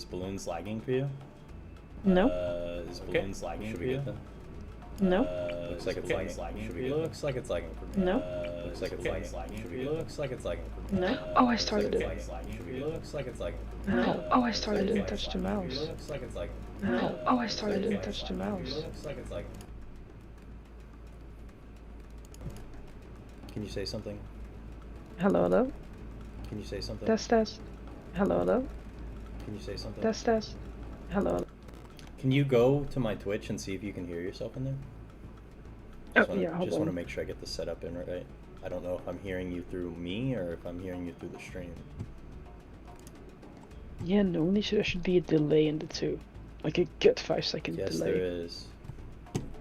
Is Bloons lagging for you? No. Is Bloons lagging for you? No. Looks like it's lagging. Should we get? Looks like it's lagging for me. No. Looks like it's lagging. Should we? Looks like it's lagging for me. No. Oh, I started it. Should we? Looks like it's lagging. No. Oh, I started it and touched the mouse. Looks like it's lagging. No. Oh, I started it and touched the mouse. Looks like it's lagging. Can you say something? Hello, hello. Can you say something? Test. Hello, hello. Can you say something? Test. Hello, hello. Can you go to my Twitch and see if you can hear yourself in there? Just want to make sure I get this set up in right. I don't know if I'm hearing you through me or if I'm hearing you through the stream. Yeah, normally there should be a delay in the two. Like a good 5-second delay. Yes, there is.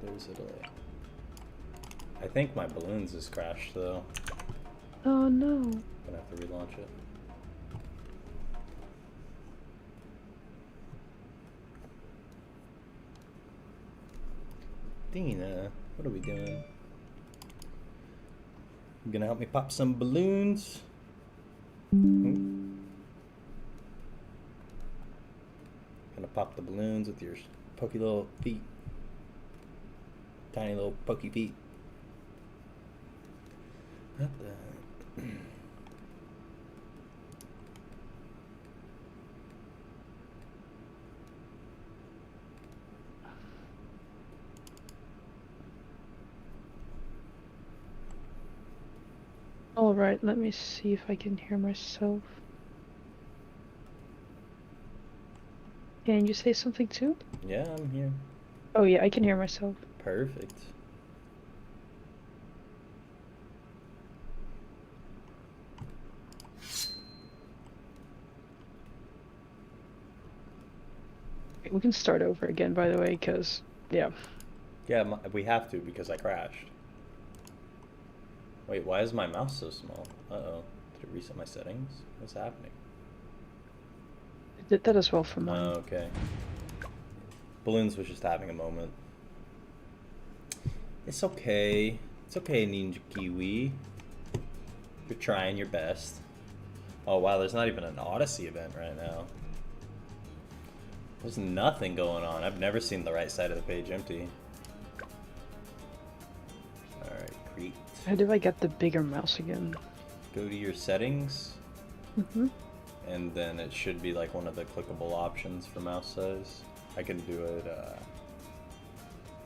There's a delay. I think my Bloons is crashed though. Oh no. Gonna have to relaunch it. Dina, what are we doing? You gonna help me pop some balloons? Gonna pop the balloons with your pokey little feet. Tiny little pokey feet. What the? Alright, let me see if I can hear myself. Can you say something too? Yeah, I'm here. Oh yeah, I can hear myself. Perfect. We can start over again, by the way, because, yeah. Yeah, we have to because I crashed. Wait, why is my mouse so small? Uh-oh. Did it reset my settings? What's happening? I did that as well for mine. Oh, okay. Bloons was just having a moment. It's okay. It's okay, Ninja Kiwi. You're trying your best. Oh, wow, there's not even an Odyssey event right now. There's nothing going on. I've never seen the right side of the page empty. Alright, create. How do I get the bigger mouse again? Go to your settings. Mm-hmm. And then it should be like one of the clickable options for mouse size. I can do it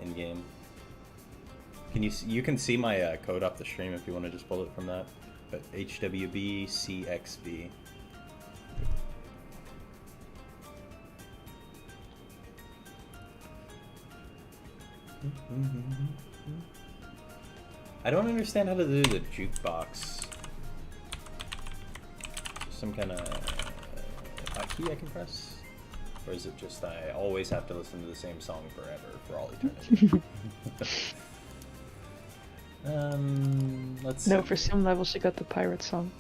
in game. Can you can see my code off the stream if you want to just pull it from that. But HWBCXV. I don't understand how to do the jukebox. Some kind of hotkey I can press? Or is it just I always have to listen to the same song forever, for all eternity? Let's see. No, for some levels you got the pirate song.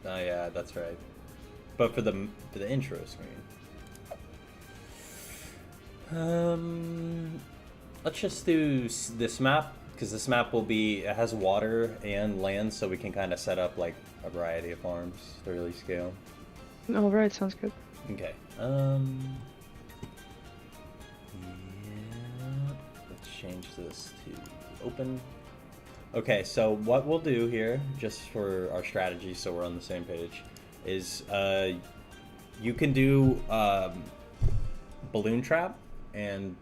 Oh yeah, that's right. But for the intro screen. Let's just do this map, because this map it has water and land, so we can kind of set up like a variety of farms to really scale. Alright, sounds good. Okay. Yeah. Let's change this to open. Okay, so what we'll do here, just for our strategy, so we're on the same page, is you can do balloon trap and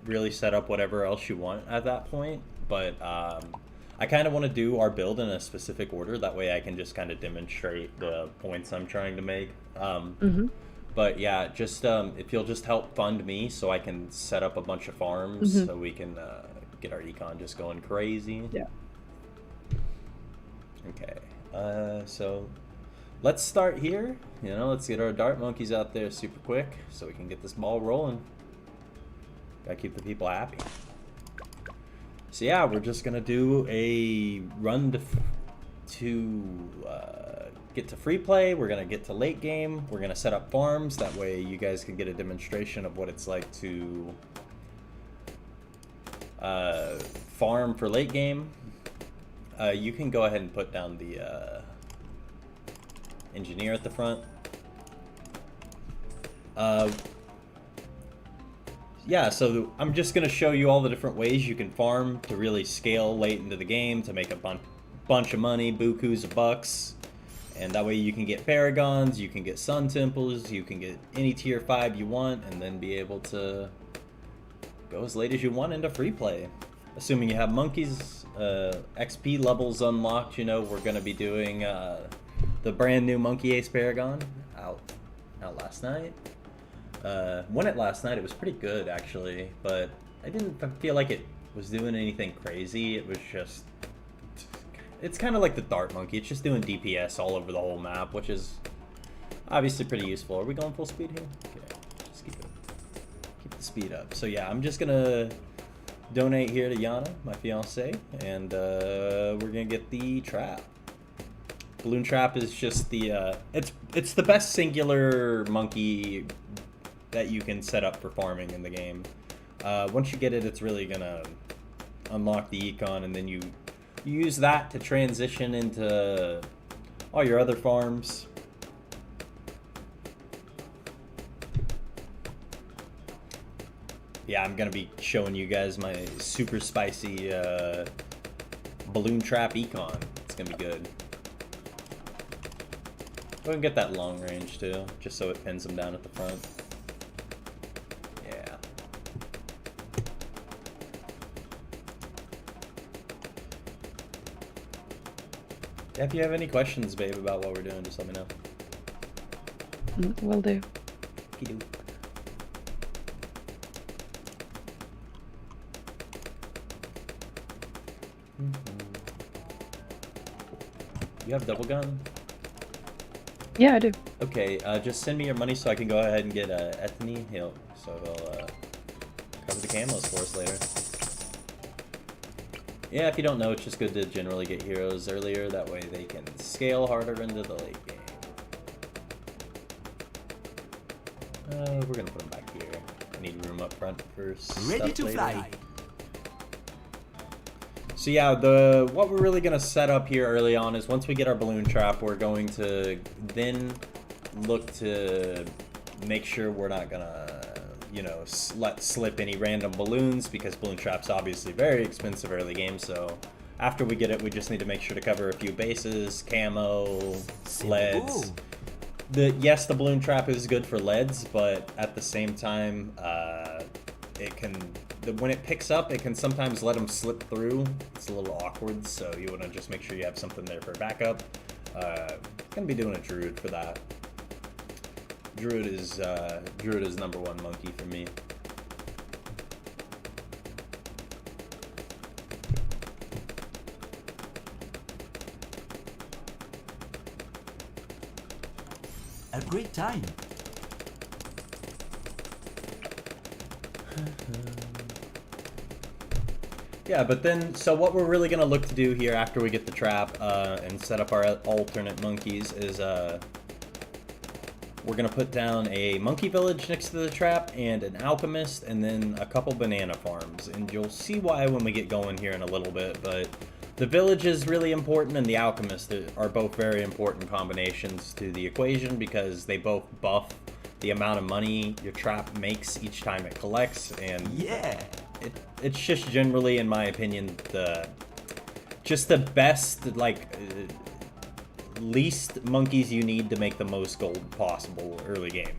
really set up whatever else you want at that point. But I kind of want to do our build in a specific order. That way I can just kind of demonstrate the points I'm trying to make. But yeah, just if you'll just help fund me so I can set up a bunch of farms so we can get our econ just going crazy. Yeah. Okay. So let's start here. Let's get our dart monkeys out there super quick so we can get this ball rolling. Gotta keep the people happy. So yeah, we're just gonna do a run to get to free play. We're gonna get to late game. We're gonna set up farms. That way you guys can get a demonstration of what it's like to farm for late game. You can go ahead and put down the engineer at the front. Yeah, so I'm just going to show you all the different ways you can farm to really scale late into the game to make a bunch of money, bukus of bucks. And that way you can get paragons, you can get sun temples, you can get any tier 5 you want, and then be able to go as late as you want into free play. Assuming you have monkeys, XP levels unlocked, you know, we're going to be doing the brand new Monkey Ace Paragon out last night. Won it last night. It was pretty good, actually, but I didn't feel like it was doing anything crazy. It was just... It's kind of like the Dart Monkey. It's just doing DPS all over the whole map, which is obviously pretty useful. Are we going full speed here? Okay, just keep the speed up. So yeah, I'm just gonna donate here to Yana, my fiance, and we're gonna get the trap. Balloon Trap is just the it's the best singular monkey that you can set up for farming in the game. Once you get it, it's really gonna unlock the econ, and then you use that to transition into all your other farms. Yeah, I'm gonna be showing you guys my super spicy Balloon Trap econ. It's gonna be good. Go ahead and get that long range too, just so it pins them down at the front. Yeah. Yeah, if you have any questions, babe, about what we're doing, just let me know. Will do. You have double gun? Yeah, I do. Okay, just send me your money so I can go ahead and get Ethany Hill, so they'll cover the camos for us later. Yeah, if you don't know, it's just good to generally get heroes earlier, that way they can scale harder into the late game. We're gonna put them back here. I need room up front for stuff Ready to later. fly. So yeah, what we're really going to set up here early on is once we get our balloon trap, we're going to then look to make sure we're not going to, you know, let slip any random balloons, because balloon trap's obviously very expensive early game. So after we get it, we just need to make sure to cover a few bases, camo, leads. Yes, the balloon trap is good for leads, but at the same time, it can... when it picks up, it can sometimes let them slip through. It's a little awkward, so you want to just make sure you have something there for backup. Gonna be doing a druid for that. Druid is #1 monkey for me. A great time. Yeah, but then, so what we're really going to look to do here after we get the trap and set up our alternate monkeys is we're going to put down a monkey village next to the trap and an alchemist and then a couple banana farms. And you'll see why when we get going here in a little bit, but the village is really important and the alchemist are both very important combinations to the equation because they both buff the amount of money your trap makes each time it collects, and Yeah. it's just generally, in my opinion, the best, like, least monkeys you need to make the most gold possible early game.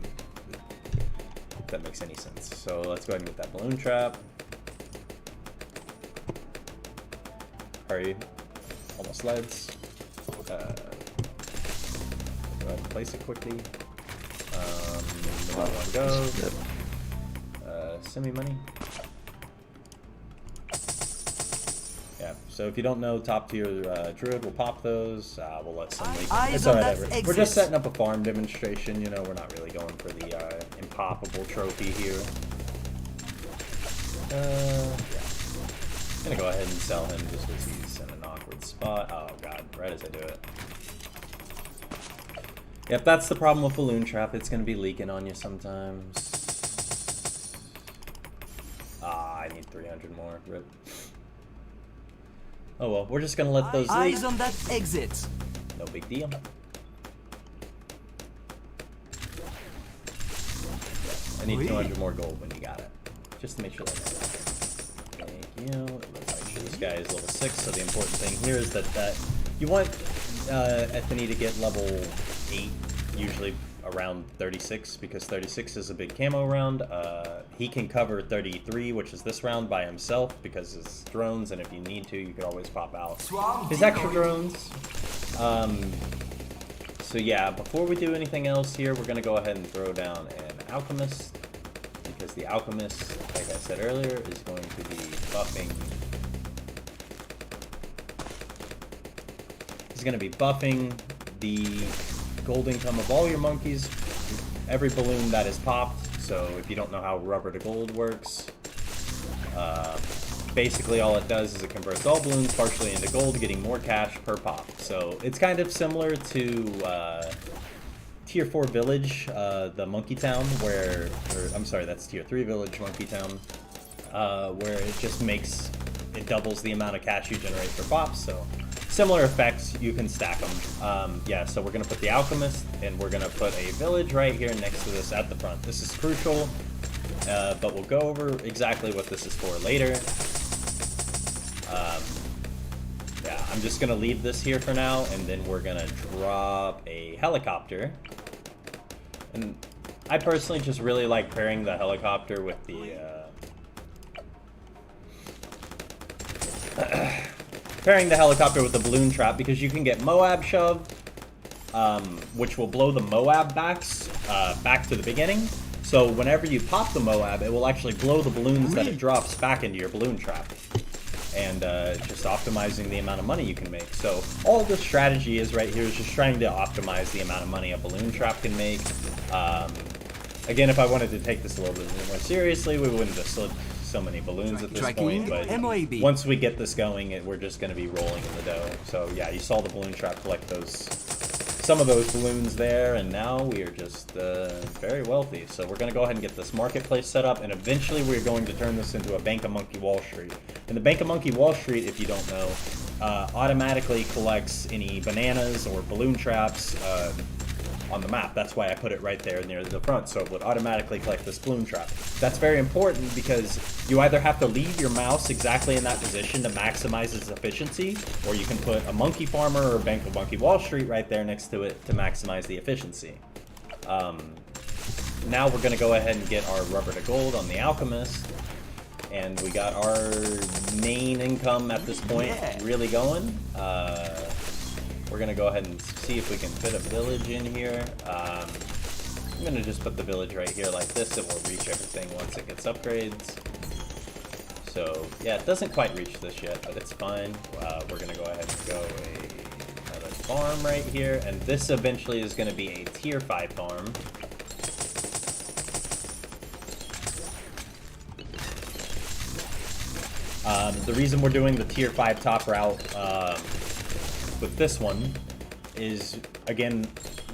If that makes any sense. So let's go ahead and get that balloon trap. Hurry. Almost leads. Go ahead and place it quickly. Another one goes. Send me money. Yeah, so if you don't know, top tier druid will pop those. We'll let somebody. It's alright, we're just setting up a farm demonstration. You know, we're not really going for the impoppable trophy here. Yeah. I'm gonna go ahead and sell him just because he's in an awkward spot. Oh god, right as I do it. Yep, that's the problem with balloon trap. It's gonna be leaking on you sometimes. I need 300 more. Rip. Oh well, we're just gonna let those leak. Eyes on that exit. No big deal. I need 200 more gold when you got it. Just to make sure that's right. Thank you. Let's make sure this guy is level 6, so the important thing here is that you want Ethany to get level 8, usually around 36, because 36 is a big camo round. He can cover 33, which is this round, by himself, because it's drones, and if you need to, you could always pop out his extra drones. So yeah, before we do anything else here, we're going to go ahead and throw down an Alchemist, because the Alchemist, like I said earlier, is going to be buffing. He's going to be buffing the gold income of all your monkeys, every balloon that is popped. So if you don't know how rubber to gold works, basically all it does is it converts all balloons partially into gold, getting more cash per pop. So it's kind of similar to Tier 4 Village, the Monkey Town, where, I'm sorry, that's Tier 3 Village, Monkey Town, where it just it doubles the amount of cash you generate for pops. So similar effects, you can stack them. Yeah, so we're going to put the Alchemist, and we're going to put a village right here next to this at the front. This is crucial, but we'll go over exactly what this is for later. Yeah, I'm just going to leave this here for now, and then we're going to drop a helicopter. And I personally just really like pairing the helicopter with the... pairing the helicopter with the balloon trap, because you can get Moab shove, which will blow the Moab backs back to the beginning. So whenever you pop the Moab, it will actually blow the balloons that it drops back into your balloon trap. And just optimizing the amount of money you can make. So all the strategy is right here is just trying to optimize the amount of money a balloon trap can make. Again, if I wanted to take this a little bit more seriously, we wouldn't have slid so many balloons at this point, but once we get this going, we're just going to be rolling in the dough. So yeah, you saw the balloon trap collect some of those balloons there, and now we are just very wealthy. So we're going to go ahead and get this marketplace set up, and eventually we're going to turn this into a Bank of Monkey Wall Street. And the Bank of Monkey Wall Street, if you don't know, automatically collects any bananas or balloon traps on the map. That's why I put it right there near the front, so it would automatically collect this balloon trap. That's very important because you either have to leave your mouse exactly in that position to maximize its efficiency, or you can put a monkey farmer or Bank of Monkey Wall Street right there next to it to maximize the efficiency. Now we're going to go ahead and get our rubber to gold on the Alchemist, and we got our main income at this point really going. We're going to go ahead and see if we can fit a village in here. I'm going to just put the village right here like this. It will reach everything once it gets upgrades. So, yeah, it doesn't quite reach this yet, but it's fine. We're going to go ahead and go another farm right here. And this eventually is going to be a Tier 5 farm. The reason we're doing the Tier 5 top route with this one is, again,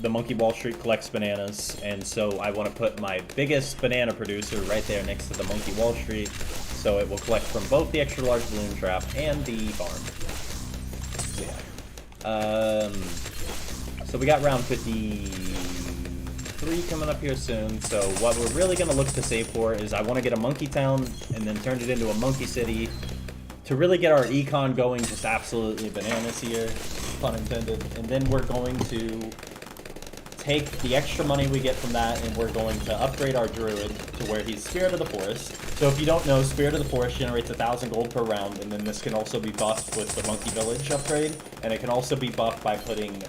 the Monkey Wall Street collects bananas, and so I want to put my biggest banana producer right there next to the Monkey Wall Street, so it will collect from both the extra large balloon trap and the farm. So, yeah. So we got round 53 coming up here soon, so what we're really going to look to save for is I want to get a monkey town and then turn it into a monkey city to really get our econ going, just absolutely bananas here, pun intended. And then we're going to take the extra money we get from that, and we're going to upgrade our druid to where he's Spirit of the Forest. So if you don't know, Spirit of the Forest generates 1,000 gold per round, and then this can also be buffed with the Monkey Village upgrade, and it can also be buffed by putting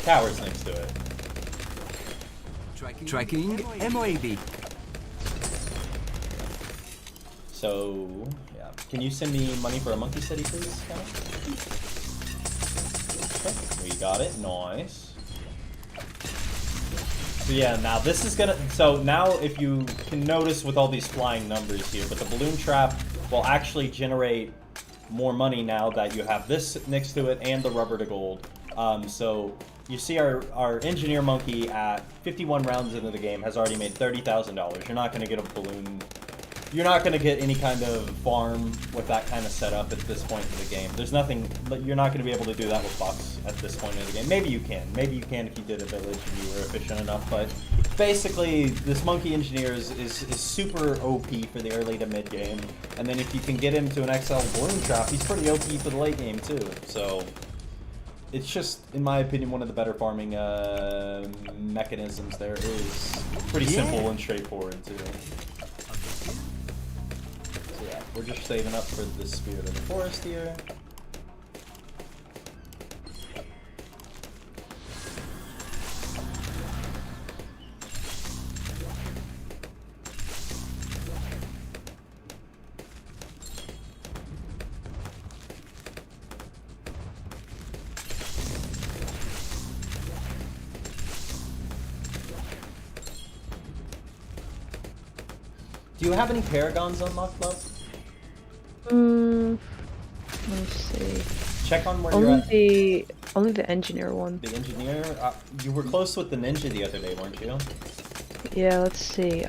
towers next to it. Tracking MOAB. So, yeah. Can you send me money for a monkey city, please? Okay, we got it. Nice. So yeah, now this is gonna... So now if you can notice with all these flying numbers here, but the balloon trap will actually generate more money now that you have this next to it and the rubber to gold. So you see our engineer monkey at 51 rounds into the game has already made $30,000. You're not going to get a balloon... You're not going to get any kind of farm with that kind of setup at this point in the game. There's nothing... You're not going to be able to do that with bucks at this point in the game. Maybe you can. Maybe you can if you did a village and you were efficient enough, but basically, this monkey engineer is super OP for the early to mid game, and then if you can get him to an XL balloon trap, he's pretty OP for the late game too. So it's just, in my opinion, one of the better farming mechanisms there is. Pretty simple and straightforward too. So yeah, we're just saving up for the Spirit of the Forest here. Do you have any paragons unlocked, love? Let me see. Check on where you're at. Only the engineer one. The engineer? You were close with the ninja the other day, weren't you? Yeah, let's see.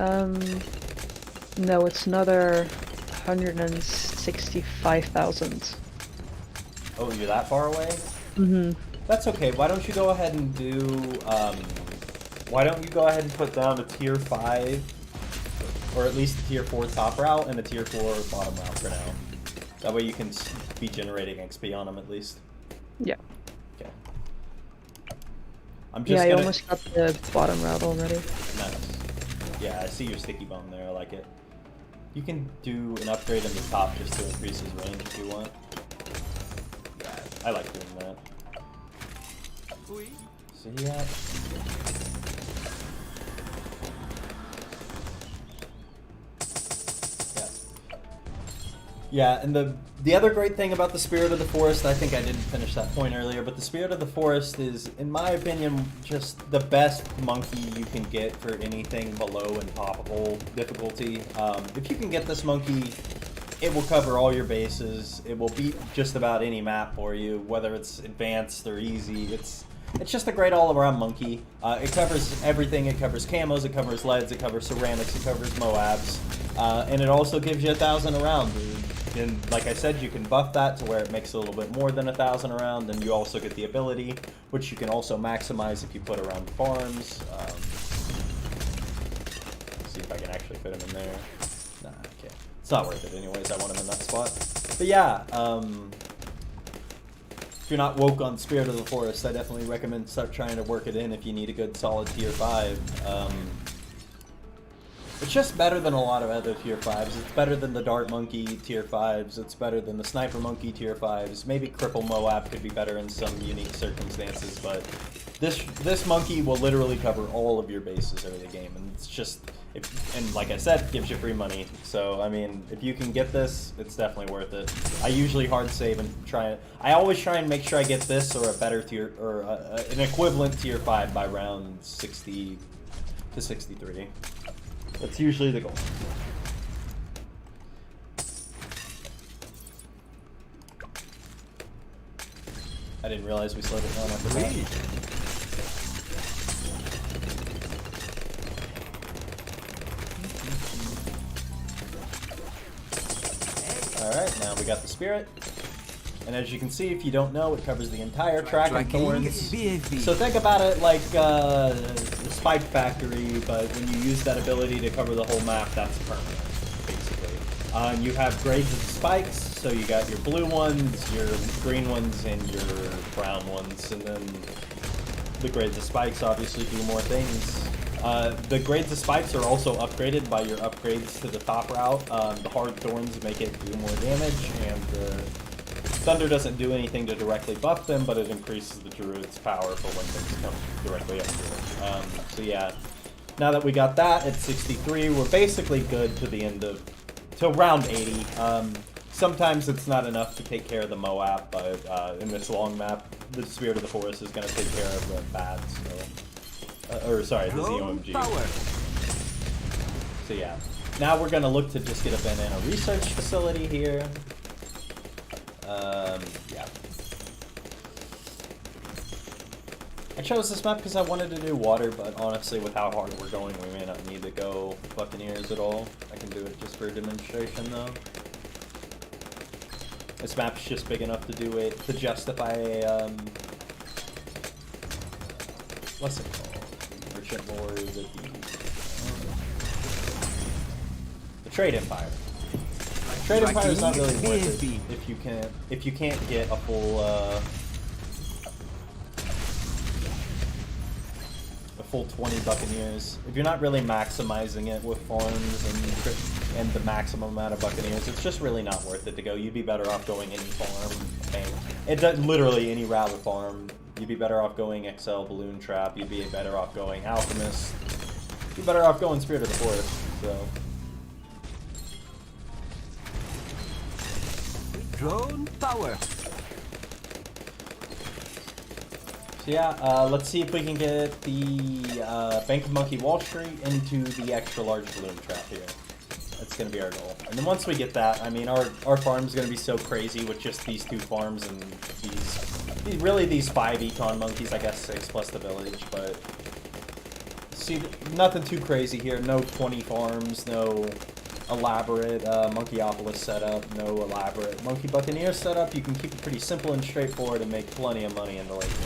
No, it's another 165,000. Oh, you're that far away? Mm-hmm. That's okay. Why don't you go ahead and do, why don't you go ahead and put down a tier 5, or at least a tier 4 top route and a tier 4 bottom route for now. That way you can be generating XP on them at least. Yeah. Okay. I'm just I almost got the bottom route already. Nice. Yeah, I see your sticky bomb there. I like it. You can do an upgrade in the top just to increase his range if you want. Yeah, I like doing that. So yeah. Yeah, and the other great thing about the Spirit of the Forest, I think I didn't finish that point earlier, but the Spirit of the Forest is, in my opinion, just the best monkey you can get for anything below impossible difficulty. If you can get this monkey, it will cover all your bases. It will beat just about any map for you, whether it's advanced or easy. It's just a great all-around monkey. It covers everything. It covers camos, it covers leads, it covers ceramics, it covers Moabs, and it also gives you 1,000 around. And like I said, you can buff that to where it makes a little bit more than 1,000 around, and you also get the ability, which you can also maximize if you put around farms. Let's see if I can actually fit him in there. Nah, I can't. It's not worth it anyways. I want him in that spot. But yeah, if you're not woke on Spirit of the Forest, I definitely recommend start trying to work it in if you need a good solid tier 5. It's just better than a lot of other tier 5s. It's better than the Dart Monkey tier 5s. It's better than the Sniper Monkey tier 5s. Maybe Cripple Moab could be better in some unique circumstances, but this monkey will literally cover all of your bases early game, and it's just, and like I said, gives you free money. So I mean, if you can get this, it's definitely worth it. I usually hard save and I always try and make sure I get this or a better tier, or an equivalent tier 5 by round 60 to 63. That's usually the goal. I didn't realize we slowed it down after that. Alright, now we got the Spirit. And as you can see, if you don't know, it covers the entire track of thorns. So think about it like the Spike Factory, but when you use that ability to cover the whole map, that's permanent, basically. And you have grades of spikes, so you got your blue ones, your green ones, and your brown ones. And then the grades of spikes obviously do more things. The grades of spikes are also upgraded by your upgrades to the top route. The hard thorns make it do more damage, and the Thunder doesn't do anything to directly buff them, but it increases the Druid's power for when things come directly up to it. So yeah, now that we got that at 63, we're basically good to the end of, to round 80. Sometimes it's not enough to take care of the Moab, but in this long map, the Spirit of the Forest is going to take care of the bads, or sorry, the ZOMG. So yeah, now we're going to look to just get a banana research facility here. Yeah. I chose this map because I wanted to do water, but honestly, with how hard we're going, we may not need to go Buccaneers at all. I can do it just for a demonstration, though. This map's just big enough to do it, to justify a, what's it called? efficient lord would be the Trade Empire. Trade Empire is not really worth it if you can't get a full 20 Buccaneers. If you're not really maximizing it with farms and the maximum amount of Buccaneers, it's just really not worth it to go. You'd be better off going any farm. It does literally any route with farm. You'd be better off going XL Balloon Trap. You'd be better off going Alchemist. You'd be better off going Spirit of the Forest. So. Drone power. So yeah, let's see if we can get the Bank of Monkey Wall Street into the extra large balloon trap here. That's going to be our goal. And then once we get that, I mean, our farm's going to be so crazy with just these 2 farms and these 5 econ monkeys, I guess 6 plus the village, but see, nothing too crazy here. No 20 farms, no elaborate Monkeyopolis setup, no elaborate Monkey Buccaneer setup. You can keep it pretty simple and straightforward and make plenty of money in the late game.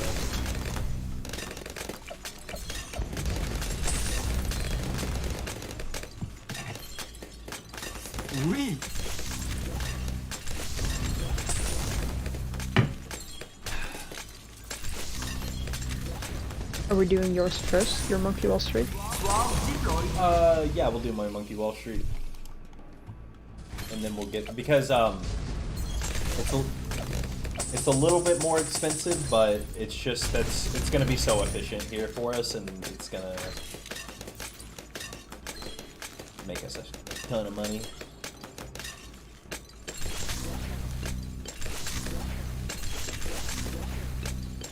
Reap. Are we doing yours first? Your Monkey Wall Street? Yeah, we'll do my Monkey Wall Street. And then we'll get, because it's a little bit more expensive, but it's just it's gonna be so efficient here for us, and it's gonna make us a ton of money.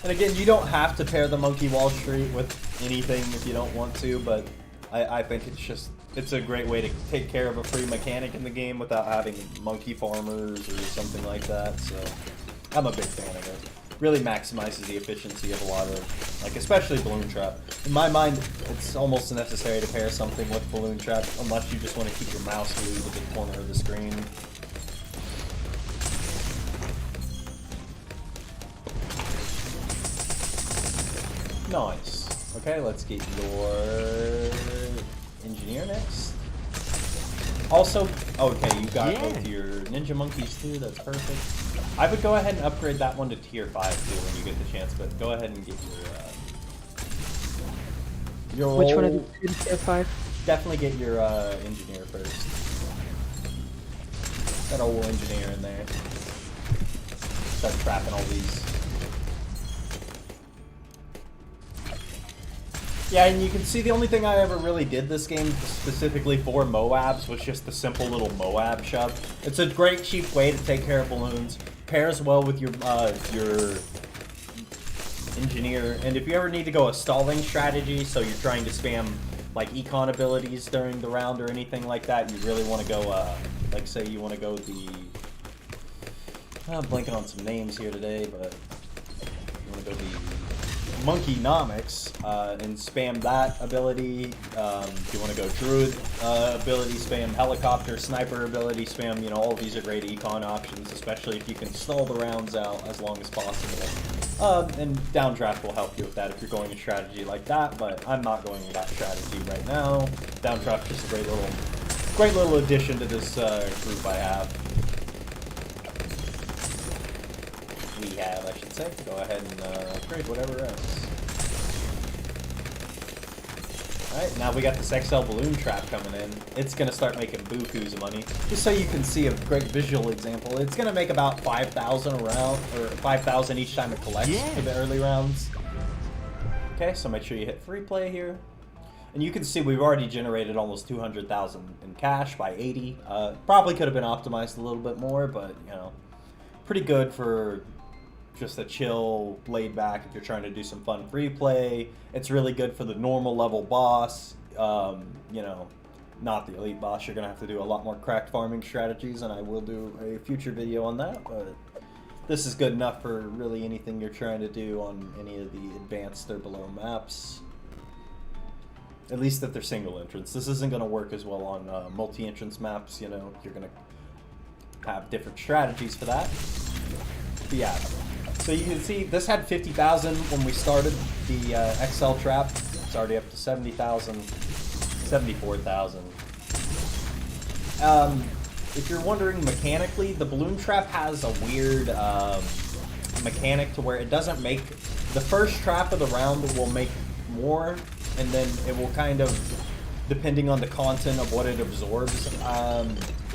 And again, you don't have to pair the Monkey Wall Street with anything if you don't want to, but I think it's a great way to take care of a free mechanic in the game without having monkey farmers or something like that, so I'm a big fan of it. Really maximizes the efficiency of a lot of, like, especially Balloon Trap. In my mind, it's almost necessary to pair something with Balloon Trap unless you just want to keep your mouse glued to the corner of the screen. Nice. Okay, let's get your engineer next. Also, okay, you got both your ninja monkeys too. That's perfect. I would go ahead and upgrade that one to tier 5 too when you get the chance. But go ahead and get your Which one of the tier 5? Definitely get your engineer first. That old engineer in there. Start trapping all these. Yeah, and you can see the only thing I ever really did this game specifically for Moabs was just the simple little Moab shove. It's a great cheap way to take care of balloons. Pairs well with your engineer, and if you ever need to go a stalling strategy, so you're trying to spam like econ abilities during the round or anything like that, you really want to go, like say you want to go the, I'm blanking on some names here today, but you want to go the Monkeynomics and spam that ability. If you want to go Druid ability, spam Helicopter, Sniper ability, spam, you know, all of these are great econ options, especially if you can stall the rounds out as long as possible. And Downdraft will help you with that if you're going a strategy like that, but I'm not going with that strategy right now. Downdraft is just a great little addition to this group I have. We have, I should say. Go ahead and upgrade whatever else. Alright, now we got this XL Balloon Trap coming in. It's going to start making bukus of money. Just so you can see a great visual example, it's going to make about 5,000 a round, or 5,000 each time it collects for the early rounds. Okay, so make sure you hit free play here. And you can see we've already generated almost 200,000 in cash by 80. Probably could have been optimized a little bit more, but, you know, pretty good for just a chill, laid back if you're trying to do some fun free play. It's really good for the normal level boss. You know, not the elite boss. You're gonna have to do a lot more cracked farming strategies, and I will do a future video on that, but this is good enough for really anything you're trying to do on any of the advanced or below maps. At least if they're single entrance. This isn't gonna work as well on multi-entrance maps, you know. You're gonna have different strategies for that. But yeah. So you can see this had 50,000 when we started the XL trap. It's already up to 70,000, 74,000. If you're wondering mechanically, the balloon trap has a weird mechanic to where it doesn't make... The first trap of the round will make more, and then it will kind of, depending on the content of what it absorbs,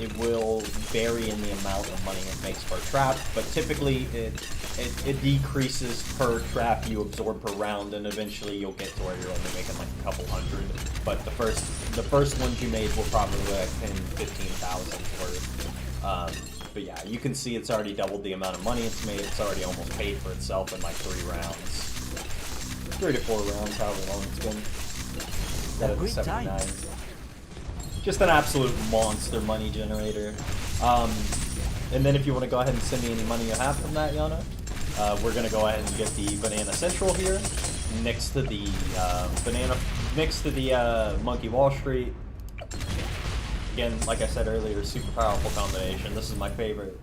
it will vary in the amount of money it makes per trap, but typically it decreases per trap you absorb per round, and eventually you'll get to where you're only making like a couple hundred. But the first ones you made were probably like 10-15,000 worth. But yeah, you can see it's already doubled the amount of money it's made. It's already almost paid for itself in like 3 rounds. 3 to 4 rounds, however long it's been. Got it at 79. Just an absolute monster money generator. And then if you want to go ahead and send me any money you have from that, Yana, we're gonna go ahead and get the Banana Central here, next to the Monkey Wall Street. Again, like I said earlier, super powerful combination. This is my favorite.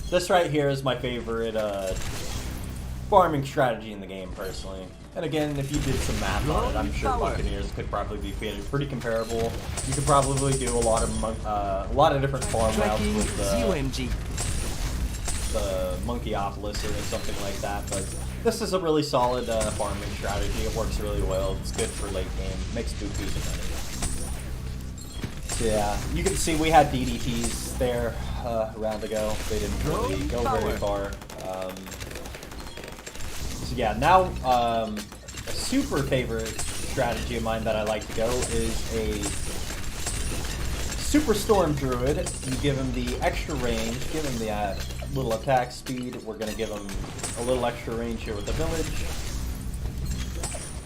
This right here is my favorite farming strategy in the game, personally. And again, if you did some math on it, I'm sure Buccaneers could probably be pretty comparable. You could probably do a lot of different farm routes with the Monkeyopolis or something like that. But this is a really solid farming strategy. It works really well. It's good for late game. Makes bukus and money. So yeah, you can see we had DDTs there a round ago. They didn't really go very far. So yeah, now a super favorite strategy of mine that I like to go is a Super Storm Druid. You give him the extra range, give him the little attack speed. We're going to give him a little extra range here with the village.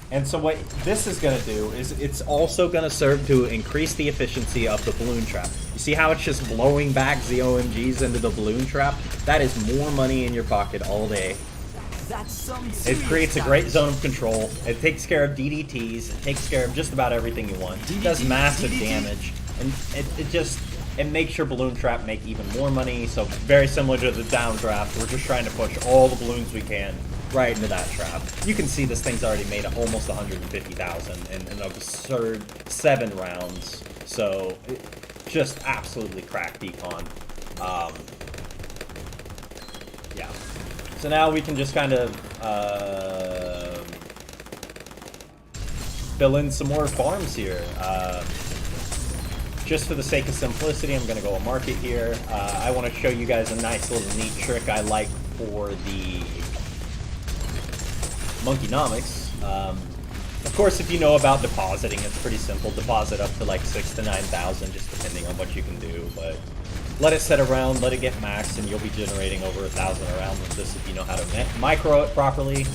And so what this is going to do is it's also going to serve to increase the efficiency of the balloon trap. You see how it's just blowing back ZOMGs into the balloon trap? That is more money in your pocket all day. It creates a great zone of control. It takes care of DDTs. It takes care of just about everything you want. It does massive damage. And it makes your balloon trap make even more money. So very similar to the downdraft. We're just trying to push all the balloons we can right into that trap. You can see this thing's already made almost 150,000 in an absurd 7 rounds. So just absolutely cracked decon. Yeah. So now we can just kind of fill in some more farms here. Just for the sake of simplicity, I'm going to go a market here. I want to show you guys a nice little neat trick I like for the Monkeyonomics. Of course, if you know about depositing, it's pretty simple. Deposit up to like 6,000 to 9,000, just depending on what you can do. But let it set around, let it get maxed, and you'll be generating over 1,000 around with this if you know how to micro it properly.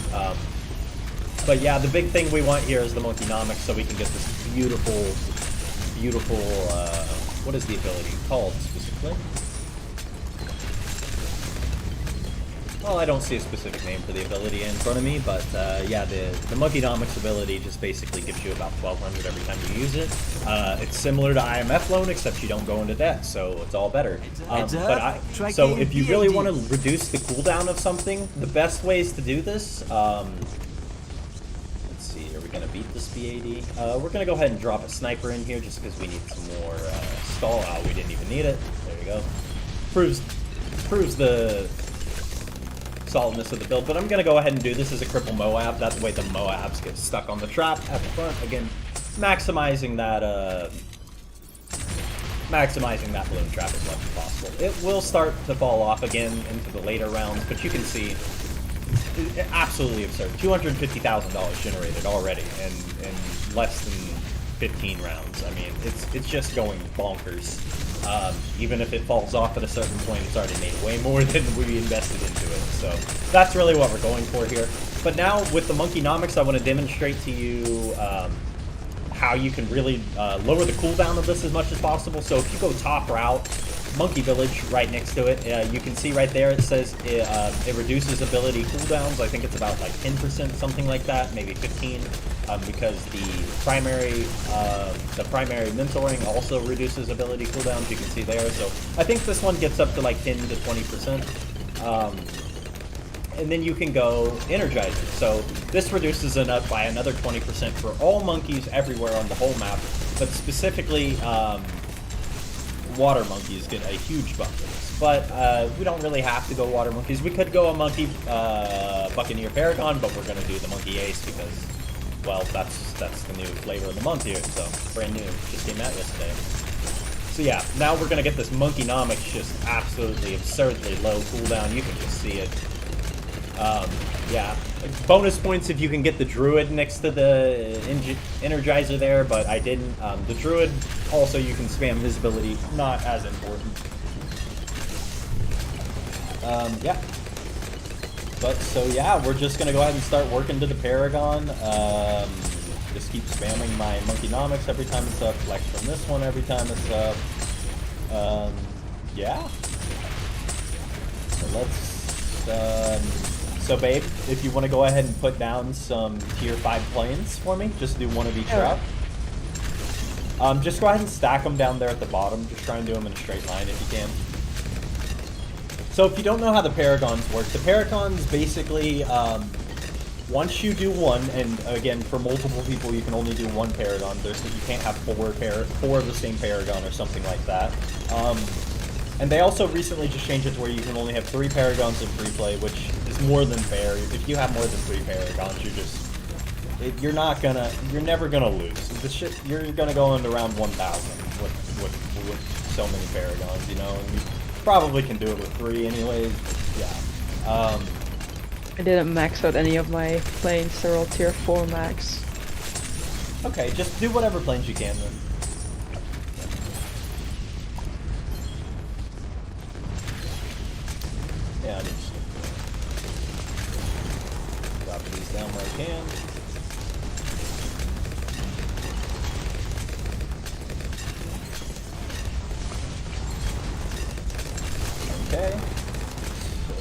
But yeah, the big thing we want here is the Monkeyonomics, so we can get this beautiful, what is the ability called specifically? Well, I don't see a specific name for the ability in front of me, but yeah, the Monkeyonomics ability just basically gives you about 1,200 every time you use it. It's similar to IMF loan, except you don't go into debt, so it's all better. So if you really want to reduce the cooldown of something, the best ways to do this, let's see, are we going to beat this BAD? We're going to go ahead and drop a sniper in here just because we need some more stall. Oh, we didn't even need it. There you go. Proves the solidness of the build, but I'm going to go ahead and do this as a cripple Moab. That way the Moabs get stuck on the trap at the front. Again, maximizing that balloon trap as much as possible. It will start to fall off again into the later rounds, but you can see absolutely absurd. $250,000 generated already in less than 15 rounds. I mean, it's just going bonkers. Even if it falls off at a certain point, it's already made way more than we invested into it. So that's really what we're going for here. But now with the Monkeyonomics, I want to demonstrate to you how you can really lower the cooldown of this as much as possible. So if you go top route, Monkey Village right next to it, you can see right there it says it reduces ability cooldowns. I think it's about like 10%, something like that, maybe 15, because the primary mentoring also reduces ability cooldowns. You can see there. So I think this one gets up to like 10 to 20%. and then you can go Energizer. So this reduces it up by another 20% for all monkeys everywhere on the whole map, but specifically water monkeys get a huge buff for this. But we don't really have to go water monkeys. We could go a monkey Buccaneer Paragon, but we're gonna do the monkey Ace because, well, that's the new flavor of the month here. So brand new, just came out yesterday. So yeah, now we're gonna get this Monkeynomics just absolutely absurdly low cooldown. You can just see it. Yeah, bonus points if you can get the Druid next to the Energizer there, but I didn't. The Druid, also you can spam visibility, not as important. Yeah. But, so yeah, we're just gonna go ahead and start working to the Paragon. Just keep spamming my Monkeynomics every time it's up, flex from this one every time it's up. Yeah. So let's, so babe, if you want to go ahead and put down some tier 5 planes for me, just do one of each route. Just go ahead and stack them down there at the bottom. Just try and do them in a straight line if you can. So if you don't know how the Paragons work, the Paragons basically, once you do one, and again, for multiple people, you can only do one Paragon. You can't have four of the same Paragon or something like that. And they also recently just changed it to where you can only have 3 Paragons in free play, which is more than fair. If you have more than 3 Paragons, you're never gonna lose. You're gonna go into round 1,000 with so many Paragons, you know. And you probably can do it with 3 anyways. Yeah. I didn't max out any of my planes, they're all tier 4 max. Okay, just do whatever planes you can then. Yeah, I'm just drop these down where I can. Okay. So,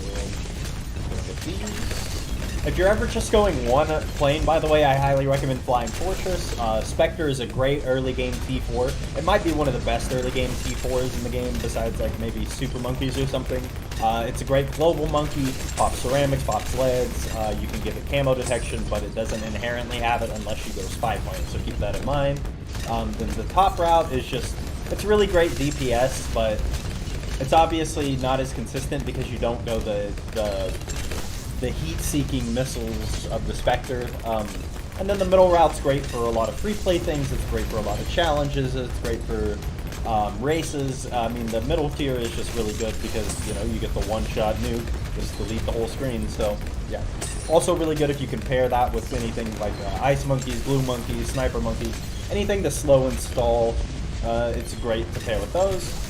look at these. If you're ever just going one plane, by the way, I highly recommend Flying Fortress. Spectre is a great early game T4. It might be one of the best early game T4s in the game, besides like maybe Super Monkeys or something. It's a great global monkey, pops ceramics, pops leads. You can give it camo detection, but it doesn't inherently have it unless you go spy plane, so keep that in mind. Then the top route is just, it's really great DPS, but it's obviously not as consistent because you don't go the heat-seeking missiles of the Spectre. And then the middle route's great for a lot of free play things, it's great for a lot of challenges, it's great for races. I mean, the middle tier is just really good because, you know, you get the one-shot nuke, just delete the whole screen, so yeah. Also really good if you can pair that with anything like ice monkeys, blue monkeys, sniper monkeys, anything to slow and stall. It's great to pair with those.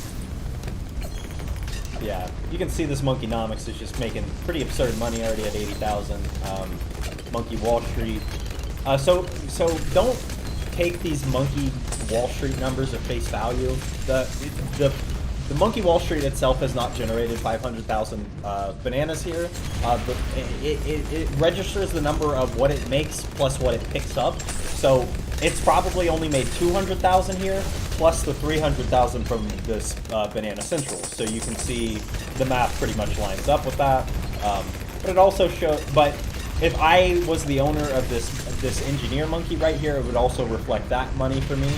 Yeah, you can see this Monkeynomics is just making pretty absurd money already at 80,000. Monkey Wall Street. So don't take these Monkey Wall Street numbers at face value. The Monkey Wall Street itself has not generated 500,000 bananas here. But it registers the number of what it makes plus what it picks up. So it's probably only made 200,000 here, plus the 300,000 from this Banana Central. So you can see the math pretty much lines up with that. But it also shows, but if I was the owner of this engineer monkey right here, it would also reflect that money for me.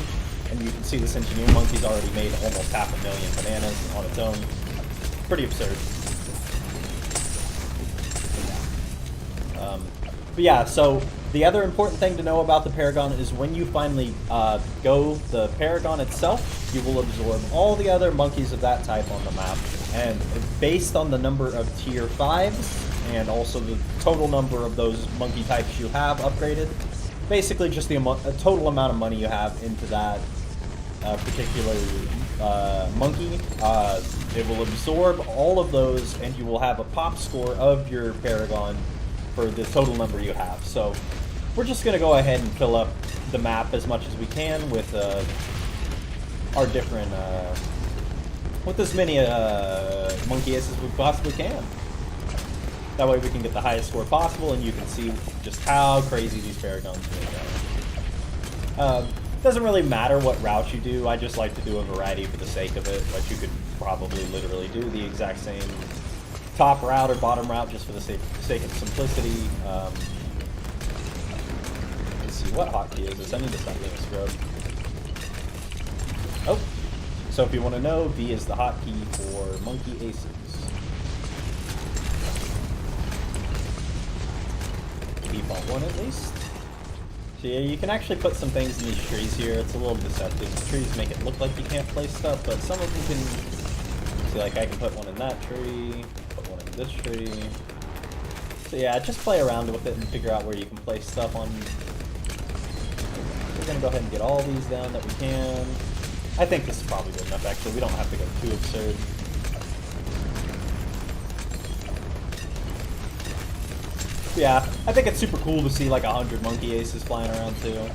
And you can see this engineer monkey's already made almost 500,000 bananas on its own. Pretty absurd. But yeah, so the other important thing to know about the Paragon is when you finally go the Paragon itself, you will absorb all the other monkeys of that type on the map. And based on the number of tier 5s and also the total number of those monkey types you have upgraded, basically just the total amount of money you have into that particular monkey, it will absorb all of those and you will have a pop score of your Paragon for the total number you have. So we're just going to go ahead and fill up the map as much as we can with our different, with as many monkey aces as we possibly can. That way we can get the highest score possible and you can see just how crazy these Paragons really go. Doesn't really matter what route you do, I just like to do a variety for the sake of it, but you could probably literally do the exact same top route or bottom route just for the sake of simplicity. Let's see, what hotkey is this? I need to stop being scrubbed. Oh, so if you want to know, V is the hotkey for monkey aces. Default one at least. So yeah, you can actually put some things in these trees here. It's a little deceptive. The trees make it look like you can't place stuff, but some of them can. See, like I can put one in that tree, put one in this tree. So yeah, just play around with it and figure out where you can place stuff on. We're gonna go ahead and get all these down that we can. I think this is probably good enough actually. We don't have to go too absurd. Yeah, I think it's super cool to see like 100 monkey aces flying around too.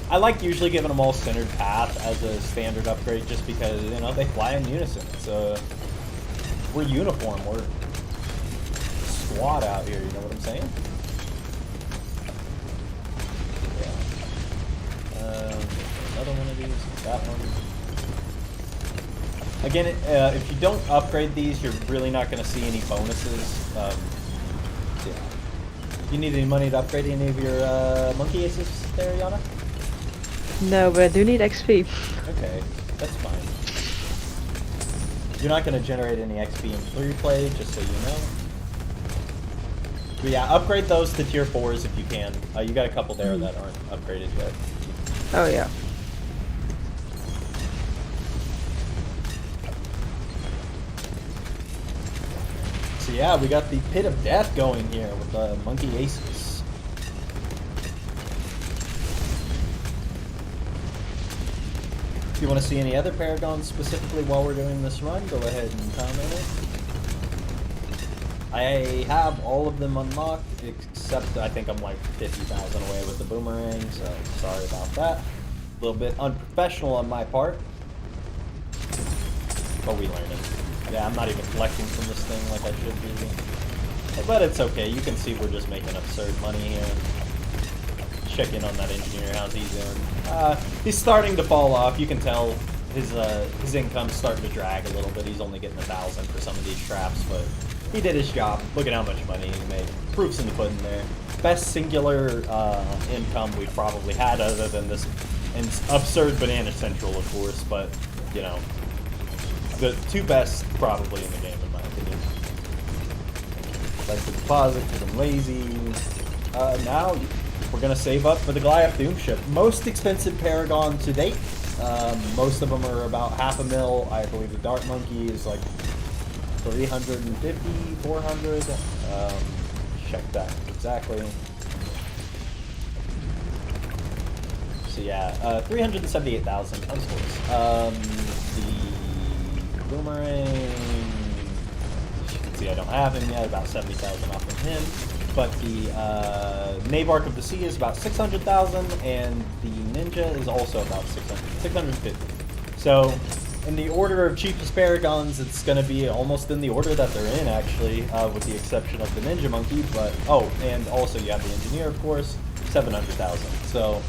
I like usually giving them all centered path as a standard upgrade just because, you know, they fly in unison. So we're uniform, we're squad out here, you know what I'm saying? Yeah. Another one of these, that one. Again, if you don't upgrade these, you're really not going to see any bonuses. Yeah. You need any money to upgrade any of your monkey aces there, Yana? No, but I do need XP. Okay, that's fine. You're not going to generate any XP in freeplay, just so you know. But yeah, upgrade those to tier 4s if you can. You got a couple there that aren't upgraded yet. Oh yeah. So yeah, we got the Pit of Death going here with the monkey aces. If you want to see any other paragons specifically while we're doing this run, go ahead and comment it. I have all of them unlocked, except I think I'm like 50,000 away with the boomerang, so sorry about that. A little bit unprofessional on my part, but we learning. Yeah, I'm not even collecting from this thing like I should be. But it's okay, you can see we're just making absurd money here. Check in on that engineer, how's he doing? He's starting to fall off, you can tell his income's starting to drag a little bit. He's only getting 1,000 for some of these traps, but he did his job. Look at how much money he made. Proof's in the pudding there. Best singular income we've probably had other than this absurd Banana Central, of course, but, you know, the two best probably in the game, in my opinion. Like the deposit, because I'm lazy. Now we're going to save up for the Goliath Doom ship. Most expensive Paragon to date. Most of them are about $500,000. I believe the Dart Monkey is like 350, 400. Check that exactly. So yeah, 378,000. That was close. The boomerang, as you can see, I don't have him yet. About 70,000 off of him. But the Navark of the Sea is about 600,000, and the Ninja is also about 650. So, in the order of cheapest Paragons, it's going to be almost in the order that they're in, actually, with the exception of the Ninja Monkey. But oh, and also you have the Engineer, of course, 700,000. So,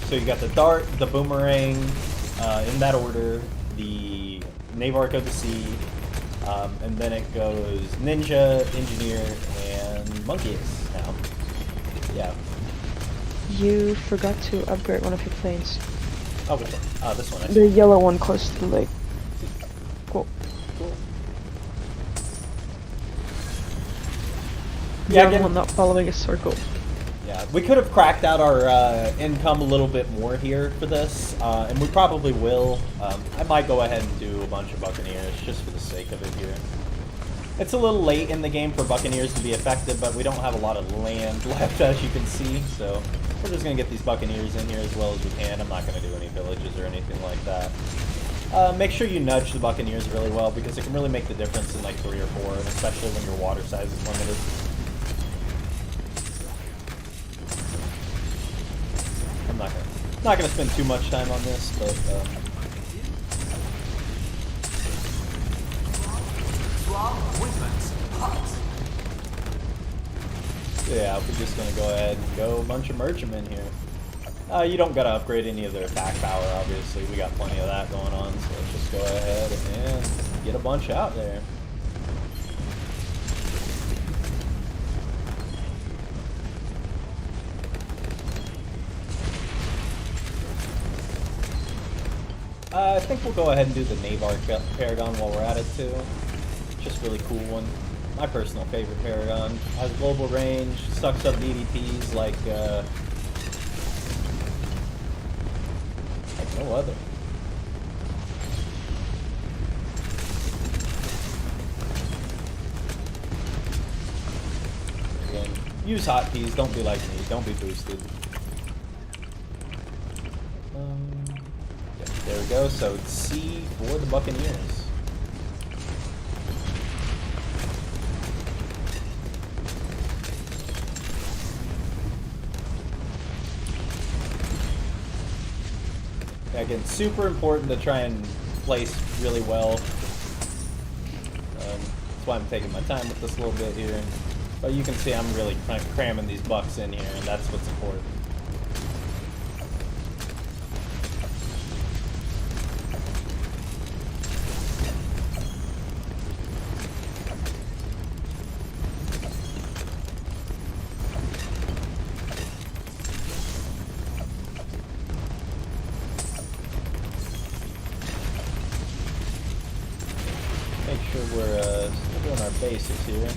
so you got the Dart, the Boomerang, in that order, the Navark of the Sea. And then it goes Ninja, Engineer, and Monkey Ace now. Yeah. You forgot to upgrade one of your planes. Oh, which one? This one. I see. The yellow one close to the lake. Cool. Cool. The Yeah, other again, one not following a circle. yeah, we could have cracked out our income a little bit more here for this, and we probably will. I might go ahead and do a bunch of Buccaneers just for the sake of it here. It's a little late in the game for Buccaneers to be effective, but we don't have a lot of land left, as you can see, so we're just going to get these Buccaneers in here as well as we can. I'm not going to do any villages or anything like that. Make sure you nudge the Buccaneers really well, because it can really make the difference in like 3 or 4, and especially when your water size is limited. I'm not gonna spend too much time on this, but yeah, we're just gonna go ahead and go a bunch of merchantmen here. You don't gotta upgrade any of their attack power, obviously. We got plenty of that going on, so let's just go ahead and get a bunch out there. I think we'll go ahead and do the Navar Paragon while we're at it too. Just really cool one. My personal favorite Paragon. Has global range, sucks up DDPs like no other. Again, use hotkeys, don't be like me, don't be boosted. There we go, so it's C for the Buccaneers. Again, super important to try and place really well. That's why I'm taking my time with this a little bit here. But you can see I'm really kind of cramming these bucks in here, and that's what's important. Make sure we're still doing our basics here.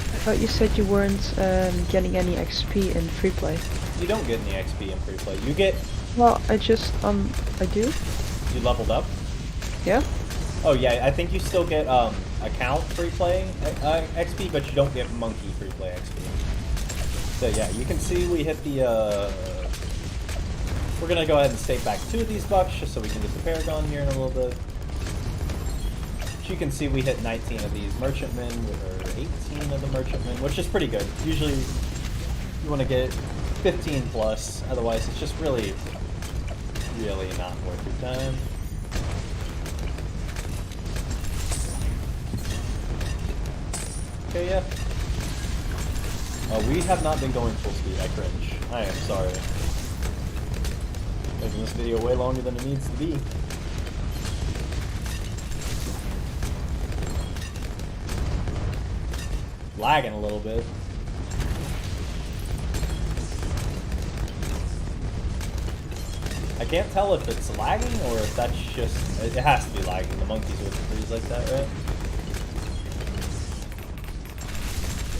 I thought you said you weren't getting any XP in free play. You don't get any XP in free play. You get... Well, I just, I do? You leveled up? Yeah? Oh yeah, I think you still get account free play XP, but you don't get monkey free play XP. So yeah, you can see we hit the we're gonna go ahead and stake back 2 of these bucks just so we can get the Paragon here in a little bit. But you can see we hit 19 of these merchantmen, or 18 of the merchantmen, which is pretty good. Usually you want to get 15 plus, otherwise it's just really not worth your time. Okay, yeah. We have not been going full speed. I cringe. I am sorry. Making this video way longer than it needs to be. Lagging a little bit. I can't tell if it's lagging or if that's just... It has to be lagging. The monkeys would freeze like that, right?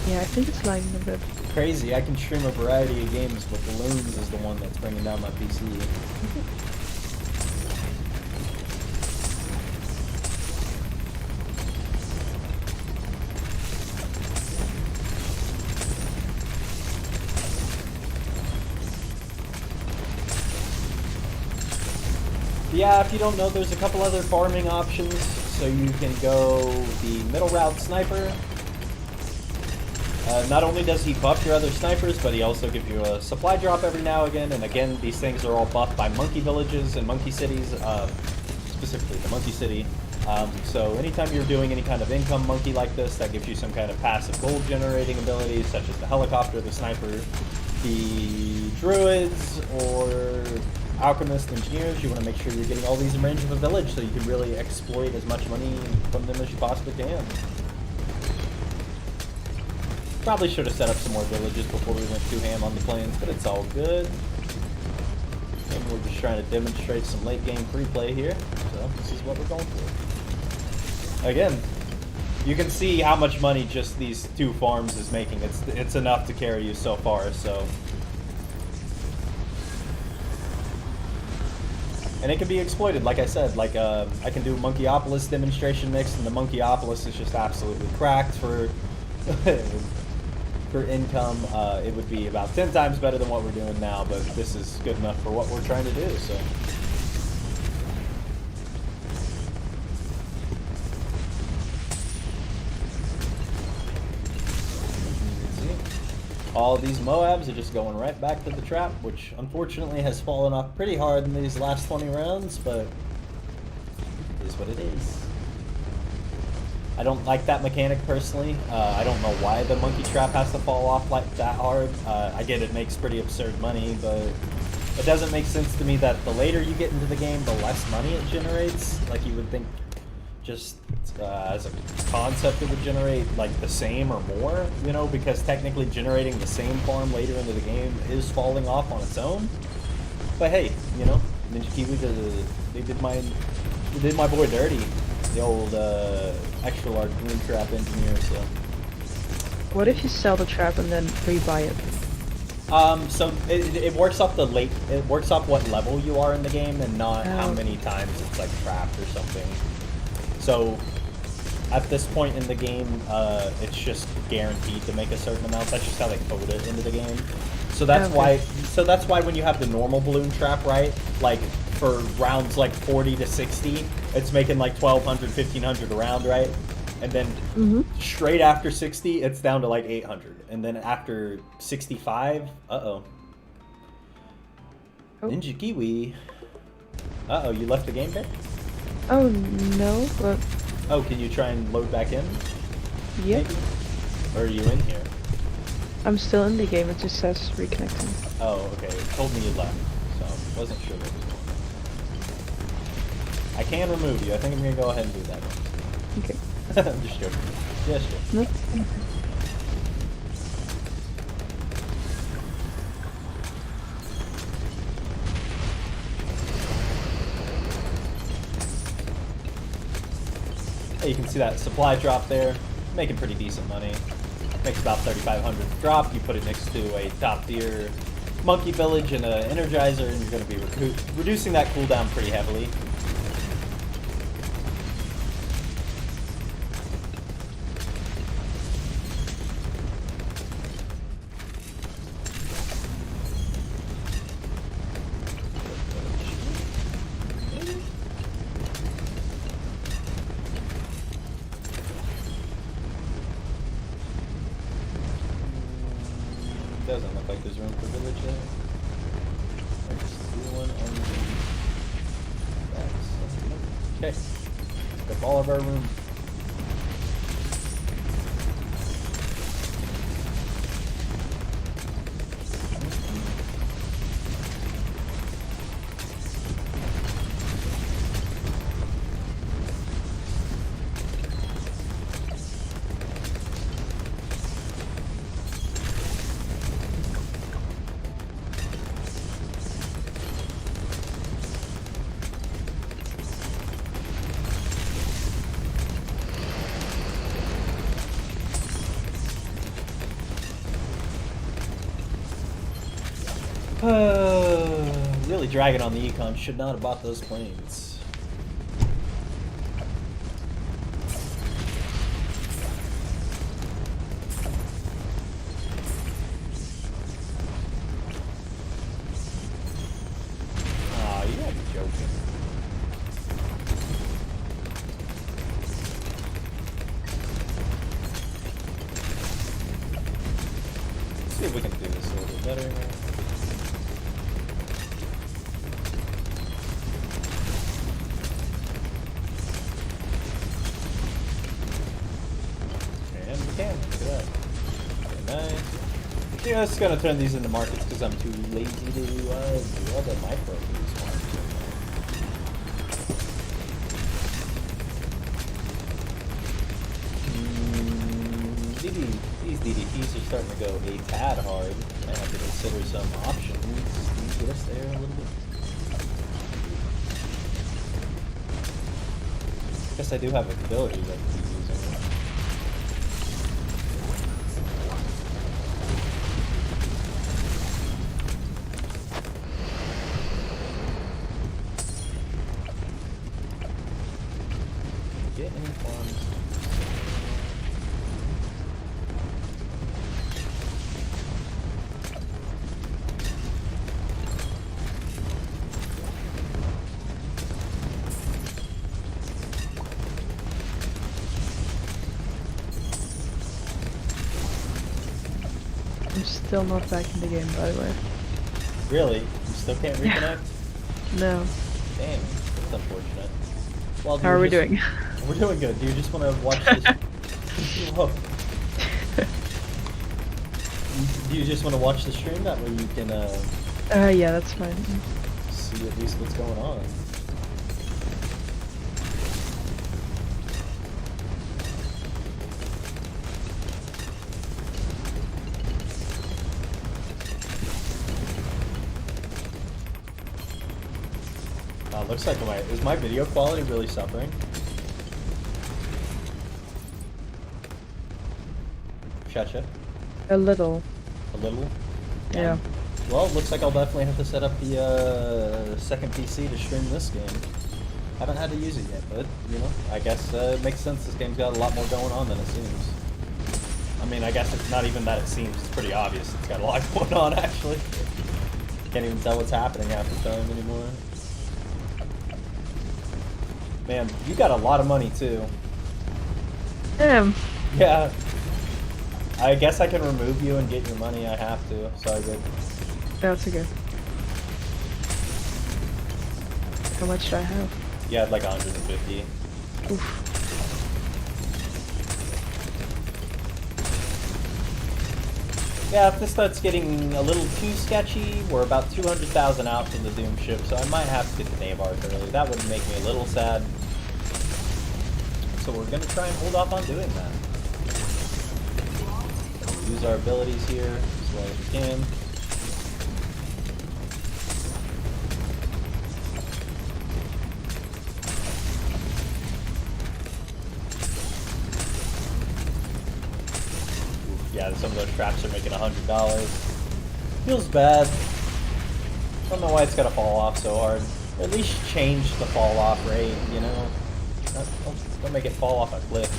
Yeah, I think it's lagging a bit. Crazy, I can stream a variety of games, but Bloons is the one that's bringing down my PC. Yeah, if you don't know, there's a couple other farming options. So you can go the middle route sniper. Not only does he buff your other snipers, but he also gives you a supply drop every now and again. And again, these things are all buffed by monkey villages and monkey cities, specifically the monkey city. So anytime you're doing any kind of income monkey like this, that gives you some kind of passive gold generating abilities, such as the helicopter, the sniper, the druids, or alchemist, engineers. You want to make sure you're getting all these in range of a village so you can really exploit as much money from them as you possibly can. Probably should have set up some more villages before we went too ham on the plains, but it's all good. And we're just trying to demonstrate some late game free play here, so this is what we're going for. Again, you can see how much money just these 2 farms is making. It's enough to carry you so far, so. And it can be exploited, like I said. Like I can do Monkeyopolis demonstration mix, and the Monkeyopolis is just absolutely cracked for for income. It would be about 10 times better than what we're doing now, but this is good enough for what we're trying to do. So. All these Moabs are just going right back to the trap, which unfortunately has fallen off pretty hard in these last 20 rounds, but it is what it is. I don't like that mechanic personally. I don't know why the monkey trap has to fall off like that hard. I get it makes pretty absurd money, but it doesn't make sense to me that the later you get into the game, the less money it generates. Like you would think, just as a concept, it would generate like the same or more, you know, because technically generating the same farm later into the game is falling off on its own. But hey, you know, Ninja Kiwi did my boy dirty, the old extra large Bloon trap engineer. So What if you sell the trap and then rebuy it? so it works off it works off what level you are in the game and not how many times it's like trapped or something. So at this point in the game, it's just guaranteed to make a certain amount. That's just how they code it into the game. So that's why when you have the normal balloon trap, right, like for rounds like 40 to 60, it's making like 1,200, 1,500 a round, right? And then straight after 60, it's down to like 800. And then after 65, Ninja Kiwi. You left the game there? Oh no, but Oh, can you try and load back in? yeah, Maybe? Or are you in here? I'm still in the game. It just says reconnecting. Oh, okay. It told me you left, so wasn't sure what was going on. I can remove you. I think I'm gonna go ahead and do that. Okay. I'm just joking. Yeah, sure. No. Hey, you can see that supply drop there. Making pretty decent money. Makes about 3,500 drop. You put it next to a top tier monkey village and an energizer, and you're going to be reducing that cooldown pretty heavily. Doesn't look like there's room for village yet. There's one on the back. Okay. Took all of our room. Really dragging on the econ. Should not have bought those planes. Aw, you gotta be joking. Let's see if we can do this a little bit better. Just gonna turn these into markets because I'm too lazy to do other micro ones. These DDTs are starting to go a tad hard. I have to consider some options. Can you get us there a little bit? I guess I do have abilities I can be using. Get any farms. I'm still not back in the game, by the way. Really? You still can't reconnect? No. Damn, that's unfortunate. Well, How are we doing? We're doing good. Do you just want to watch this? Whoa. Do you just want to watch the stream? That way you can Yeah, that's fine. see at least what's going on. Looks like is my video quality really suffering? Chacha? A little. A little? Yeah. Well, looks like I'll definitely have to set up the second PC to stream this game. Haven't had to use it yet, but, you know, I guess it makes sense. This game's got a lot more going on than it seems. I mean, I guess it's not even that it seems. It's pretty obvious it's got a lot going on, actually. Can't even tell what's happening half the time anymore. Man, you got a lot of money, too. Damn. Yeah. I guess I can remove you and get your money. I have to. Sorry, good. That's okay. How much do I have? You had like 150. Oof. Yeah, if this starts getting a little too sketchy, we're about 200,000 out from the Doom ship, so I might have to get the name arc early. That would make me a little sad. So we're gonna try and hold off on doing that. Use our abilities here as well as we can. Yeah, some of those traps are making $100. Feels bad. Don't know why it's gotta fall off so hard. At least change the fall off rate, you know? Don't make it fall off a cliff.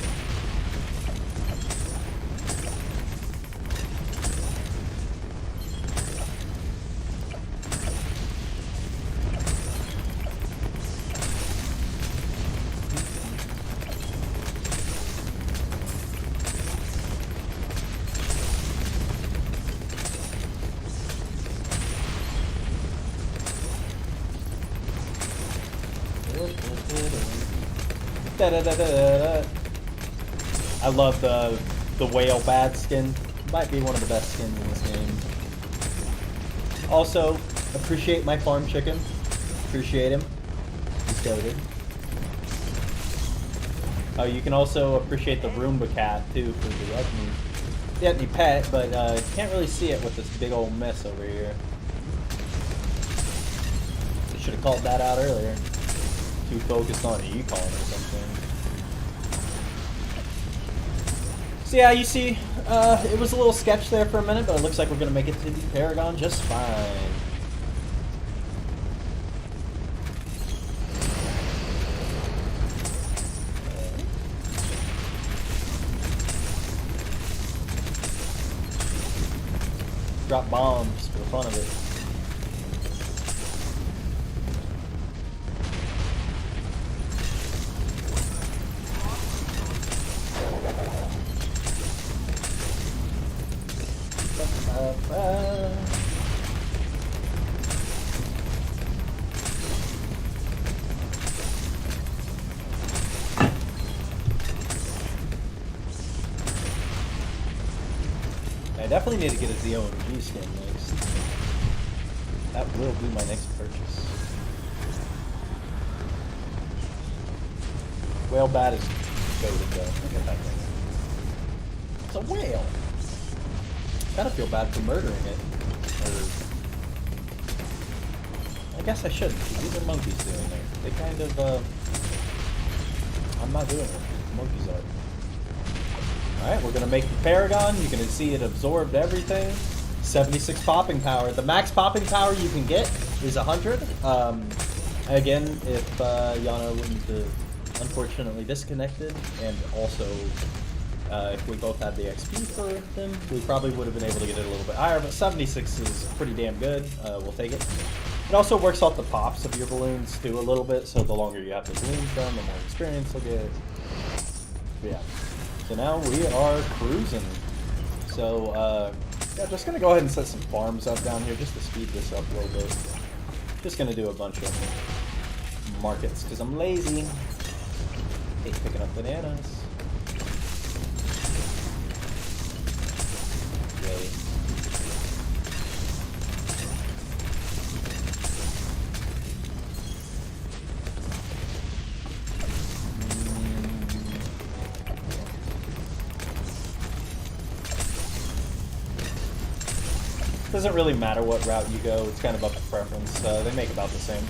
I love the whale bad skin. Might be one of the best skins in this game. Also, appreciate my farm chicken. Appreciate him. He's goated. Oh, you can also appreciate the Roomba cat too for the Etney pet, but can't really see it with this big old mess over here. Should have called that out earlier. Too focused on econ or something. So yeah, you see, it was a little sketch there for a minute, but it looks like we're gonna make it to the Paragon just fine. Drop bombs for the fun of it. I definitely need to get a ZOMG skin next. That will be my next purchase. Whale bat is goated though. Look at that thing. It's a whale. Gotta feel bad for murdering it. Or I guess I shouldn't. These are monkeys doing it. They kind of I'm not doing it. The monkeys are. Alright, we're gonna make the Paragon. You can see it absorbed everything. 76 popping power. The max popping power you can get is 100. Again, if Yana wouldn't unfortunately disconnected, and also if we both had the XP for them, we probably would have been able to get it a little bit higher, but 76 is pretty damn good. We'll take it. It also works off the pops of your balloons too a little bit, so the longer you have the balloons from, the more experience you'll get. But yeah. So now we are cruising. So, yeah, just gonna go ahead and set some farms up down here just to speed this up a little bit. Just gonna do a bunch of markets because I'm lazy. Hate picking up bananas. Yay. Doesn't really matter what route you go, it's kind of up to preference. They make about the same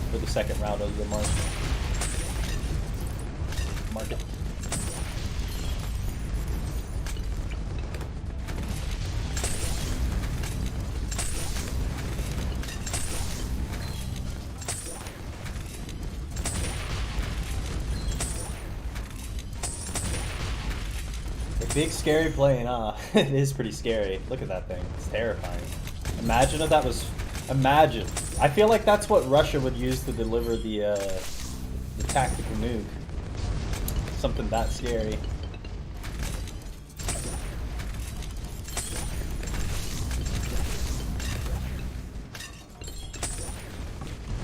for the second route of the market. Big scary plane, it is pretty scary. Look at that thing. It's terrifying. Imagine if that was... Imagine. I feel like that's what Russia would use to deliver the tactical nuke. Something that scary.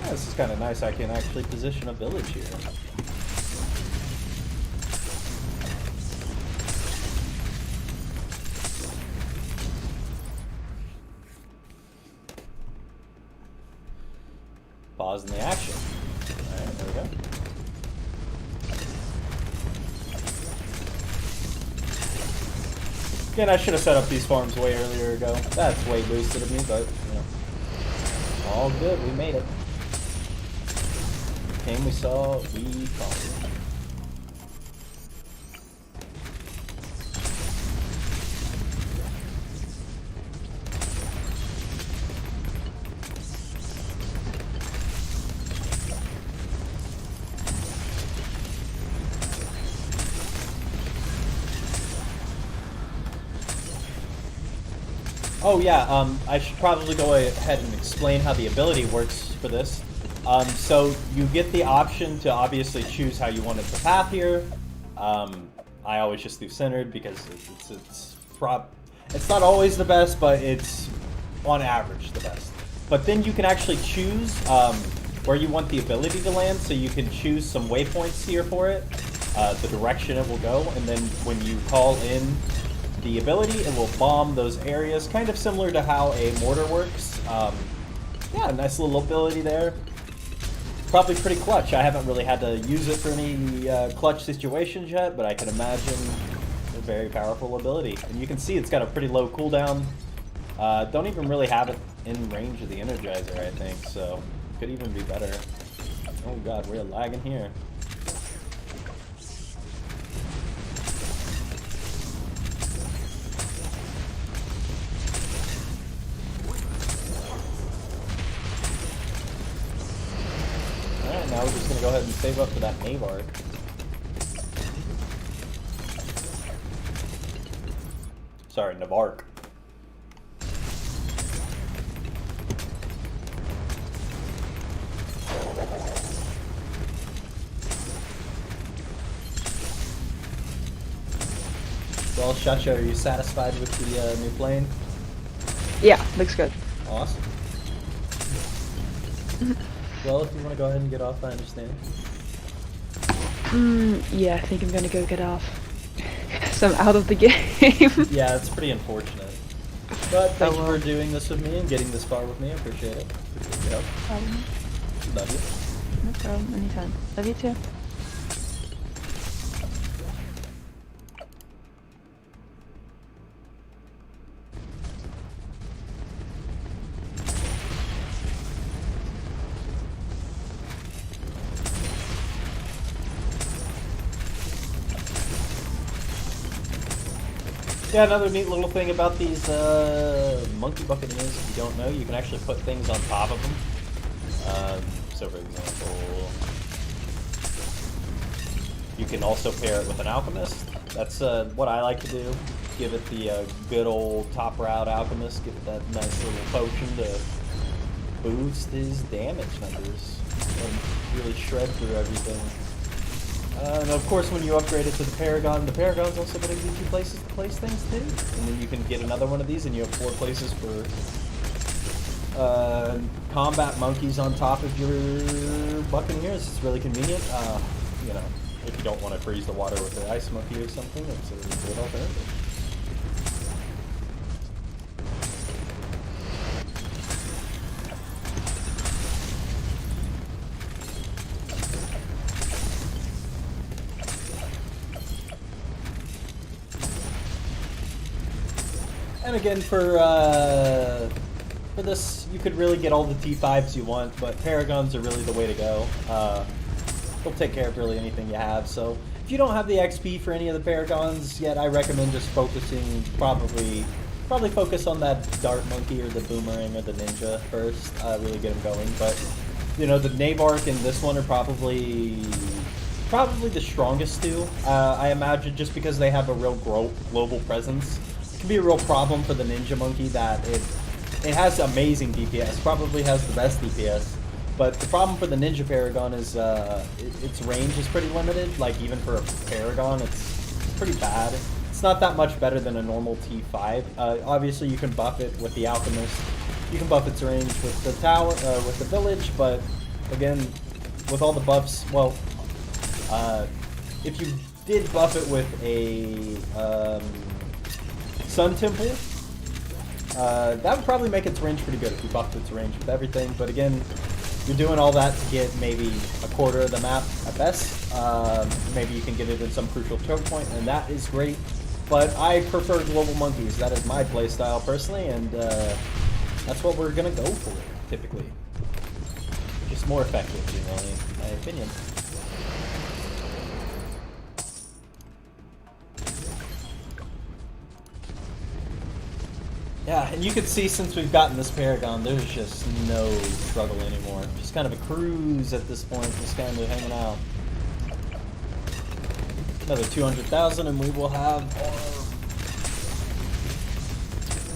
Yeah, this is kind of nice. I can actually position a village here. Pause in the action. Alright, there we go. Again, I should have set up these farms way earlier ago. That's way boosted of me, but, you know. All good, we made it. Came, we saw, we conquered. Oh yeah, I should probably go ahead and explain how the ability works for this. So you get the option to obviously choose how you want it to path here. I always just do centered because it's not always the best, but it's on average the best. But then you can actually choose where you want the ability to land, so you can choose some waypoints here for it, the direction it will go, and then when you call in the ability, it will bomb those areas, kind of similar to how a mortar works. Yeah, nice little ability there. Probably pretty clutch. I haven't really had to use it for any clutch situations yet, but I can imagine a very powerful ability. And you can see it's got a pretty low cooldown. Don't even really have it in range of the Energizer, I think, so could even be better. Oh god, we're lagging here. Now we're just going to go ahead and save up for that Navark. Sorry, Navark. Well, Shasha, are you satisfied with the new plane? Yeah, looks good. Awesome. Well, if you want to go ahead and get off, I understand. Yeah, I think I'm gonna go get off. So I'm out of the game. Yeah, it's pretty unfortunate. But thank you well. for doing this with me and getting this far with me. I appreciate it. Appreciate your help. Love you. No problem, anytime. Love you too. Yeah, another neat little thing about these monkey buccaneers, if you don't know, you can actually put things on top of them. So for example, you can also pair it with an alchemist. That's what I like to do. Give it the good old top route alchemist, give it that nice little potion to boost his damage numbers and really shred through everything. And of course, when you upgrade it to the paragon's also going to give you places to place things too. And then you can get another one of these, and you have 4 places for combat monkeys on top of your buccaneers. It's really convenient. You know, if you don't want to freeze the water with the ice monkey or something, it's a good alternative. And again, for this, you could really get all the T5s you want, but Paragons are really the way to go. They'll take care of really anything you have. So if you don't have the XP for any of the Paragons yet, I recommend just focusing, probably focus on that Dart Monkey or the Boomerang or the Ninja first, really get them going. But, you know, the Navark and this one are probably the strongest two, I imagine, just because they have a real global presence. It can be a real problem for the Ninja Monkey that it has amazing DPS, probably has the best DPS, but the problem for the Ninja Paragon is its range is pretty limited. Like, even for a Paragon, it's pretty bad. It's not that much better than a normal T5. Obviously, you can buff it with the Alchemist. You can buff its range with the tower, with the village, but again, with all the buffs, well, if you did buff it with a Sun Temple, that would probably make its range pretty good if you buffed its range with everything. But again, you're doing all that to get maybe a quarter of the map at best. Maybe you can get it in some crucial choke point, and that is great. But I prefer global monkeys. That is my playstyle personally, and that's what we're gonna go for typically. Just more effective, you know, in my opinion. Yeah, and you can see since we've gotten this Paragon, there's just no struggle anymore. Just kind of a cruise at this point, just kind of hanging out. Another 200,000 and we will have our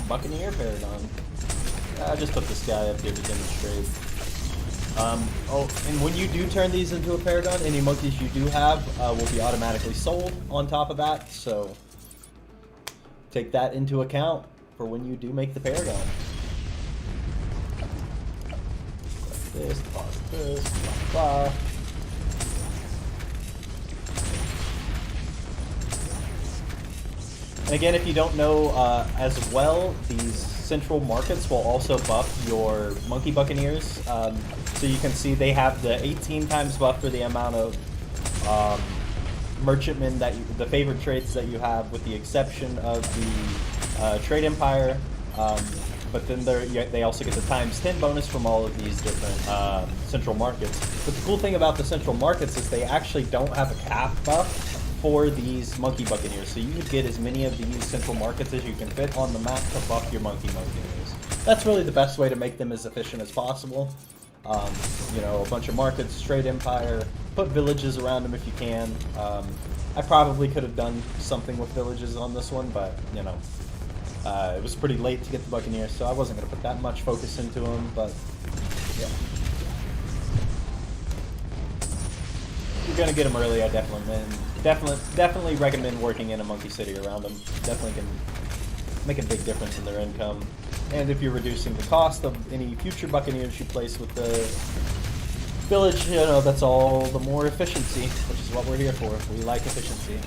Buccaneer Paragon. I just put this guy up here to demonstrate. Oh, and when you do turn these into a Paragon, any monkeys you do have will be automatically sold on top of that, so take that into account for when you do make the Paragon. Like this, deposit this, blah, blah. And again, if you don't know as well, these central markets will also buff your Monkey Buccaneers. So you can see they have the 18 times buff for the amount of merchantmen that the favorite traits that you have, with the exception of the Trade Empire. But then they also get the ×10 bonus from all of these different central markets. But the cool thing about the central markets is they actually don't have a cap buff for these Monkey Buccaneers, so you can get as many of these central markets as you can fit on the map to buff your Monkey Buccaneers. That's really the best way to make them as efficient as possible. You know, a bunch of markets, Trade Empire, put villages around them if you can. I probably could have done something with villages on this one, but, you know, it was pretty late to get the Buccaneers, so I wasn't going to put that much focus into them, but, yeah. If you're going to get them early, I definitely recommend working in a monkey city around them. Definitely can make a big difference in their income. And if you're reducing the cost of any future Buccaneers you place with the village, you know, that's all the more efficiency, which is what we're here for. We like efficiency.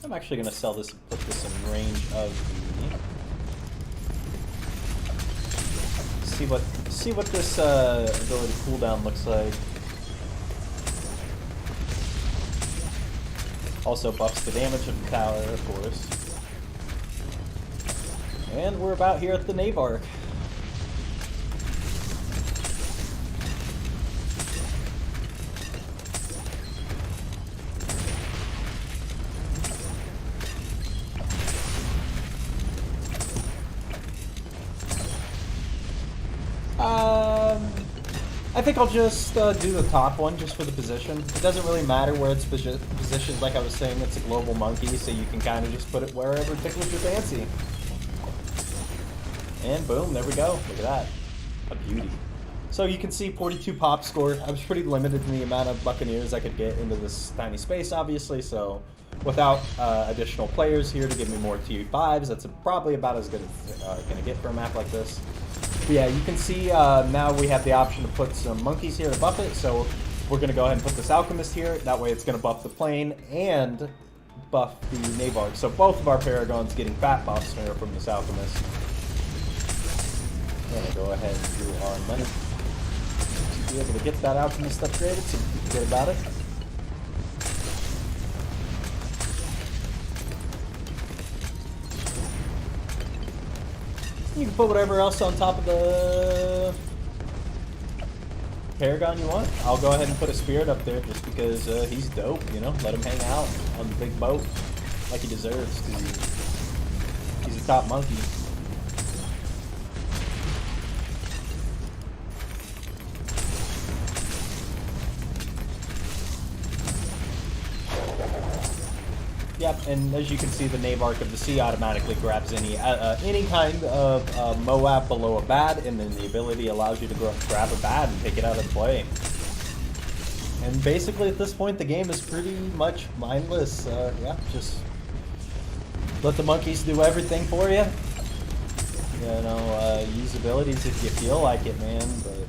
I'm actually going to sell this and put this in range of the... See what this ability cooldown looks like. Also buffs the damage of the tower, of course. And we're about here at the Navark. I think I'll just do the top one just for the position. It doesn't really matter where it's positioned. Like I was saying, it's a global monkey, so you can kind of just put it wherever tickles your fancy. And boom, there we go. Look at that. A beauty. So you can see 42 pop score. I was pretty limited in the amount of Buccaneers I could get into this tiny space, obviously, so without additional players here to give me more T5s, that's probably about as good as I'm going to get for a map like this. Yeah, you can see now we have the option to put some monkeys here to buff it, so we're going to go ahead and put this alchemist here. That way it's going to buff the plane and buff the Navark. So both of our paragons getting fat buffs here from this alchemist. We're going to go ahead and do our money to be able to get that alchemist upgraded, so we can forget about it. You can put whatever else on top of the paragon you want. I'll go ahead and put a spirit up there just because he's dope, you know? Let him hang out on the big boat like he deserves, because he's a top monkey. Yep, and as you can see, the Navark of the Sea automatically grabs any kind of Moab below a bad, and then the ability allows you to grab a bad and take it out of play. And basically, at this point, the game is pretty much mindless. Yeah, just let the monkeys do everything for you. You know, use abilities if you feel like it, man. But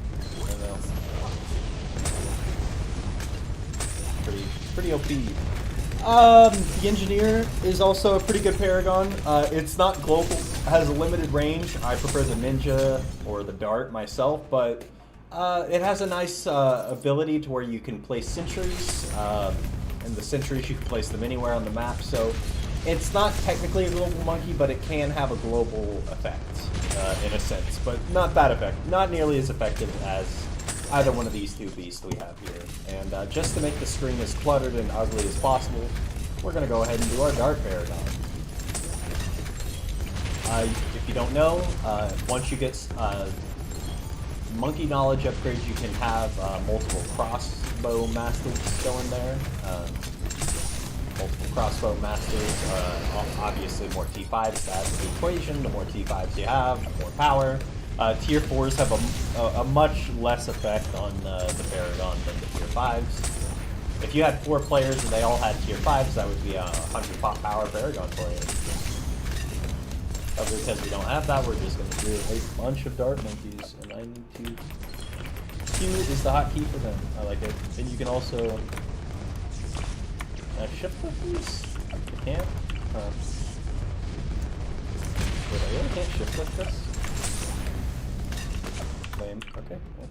you know, pretty OP. The Engineer is also a pretty good Paragon. It's not global, has a limited range. I prefer the Ninja or the Dart myself, but it has a nice ability to where you can place sentries, and the sentries you can place them anywhere on the map, so it's not technically a global monkey, but it can have a global effect, in a sense, but not that effective, not nearly as effective as either one of these two beasts we have here. And just to make the screen as cluttered and ugly as possible, we're going to go ahead and do our Dart Paragon. If you don't know, once you get monkey knowledge upgrades, you can have multiple crossbow masters go in there. Multiple crossbow masters, obviously more T5s to add to the equation. The more T5s you have, the more power. Tier 4s have a much less effect on the Paragon than the Tier 5s. If you had 4 players and they all had Tier 5s, that would be a 100 pop power Paragon for you. But because we don't have that, we're just going to do a bunch of Dart Monkeys, and I need to... Q is the hotkey for them. I like it. And you can also... shift with these? I can't? Wait, I really can't shift with this? Lame. Okay. Cool.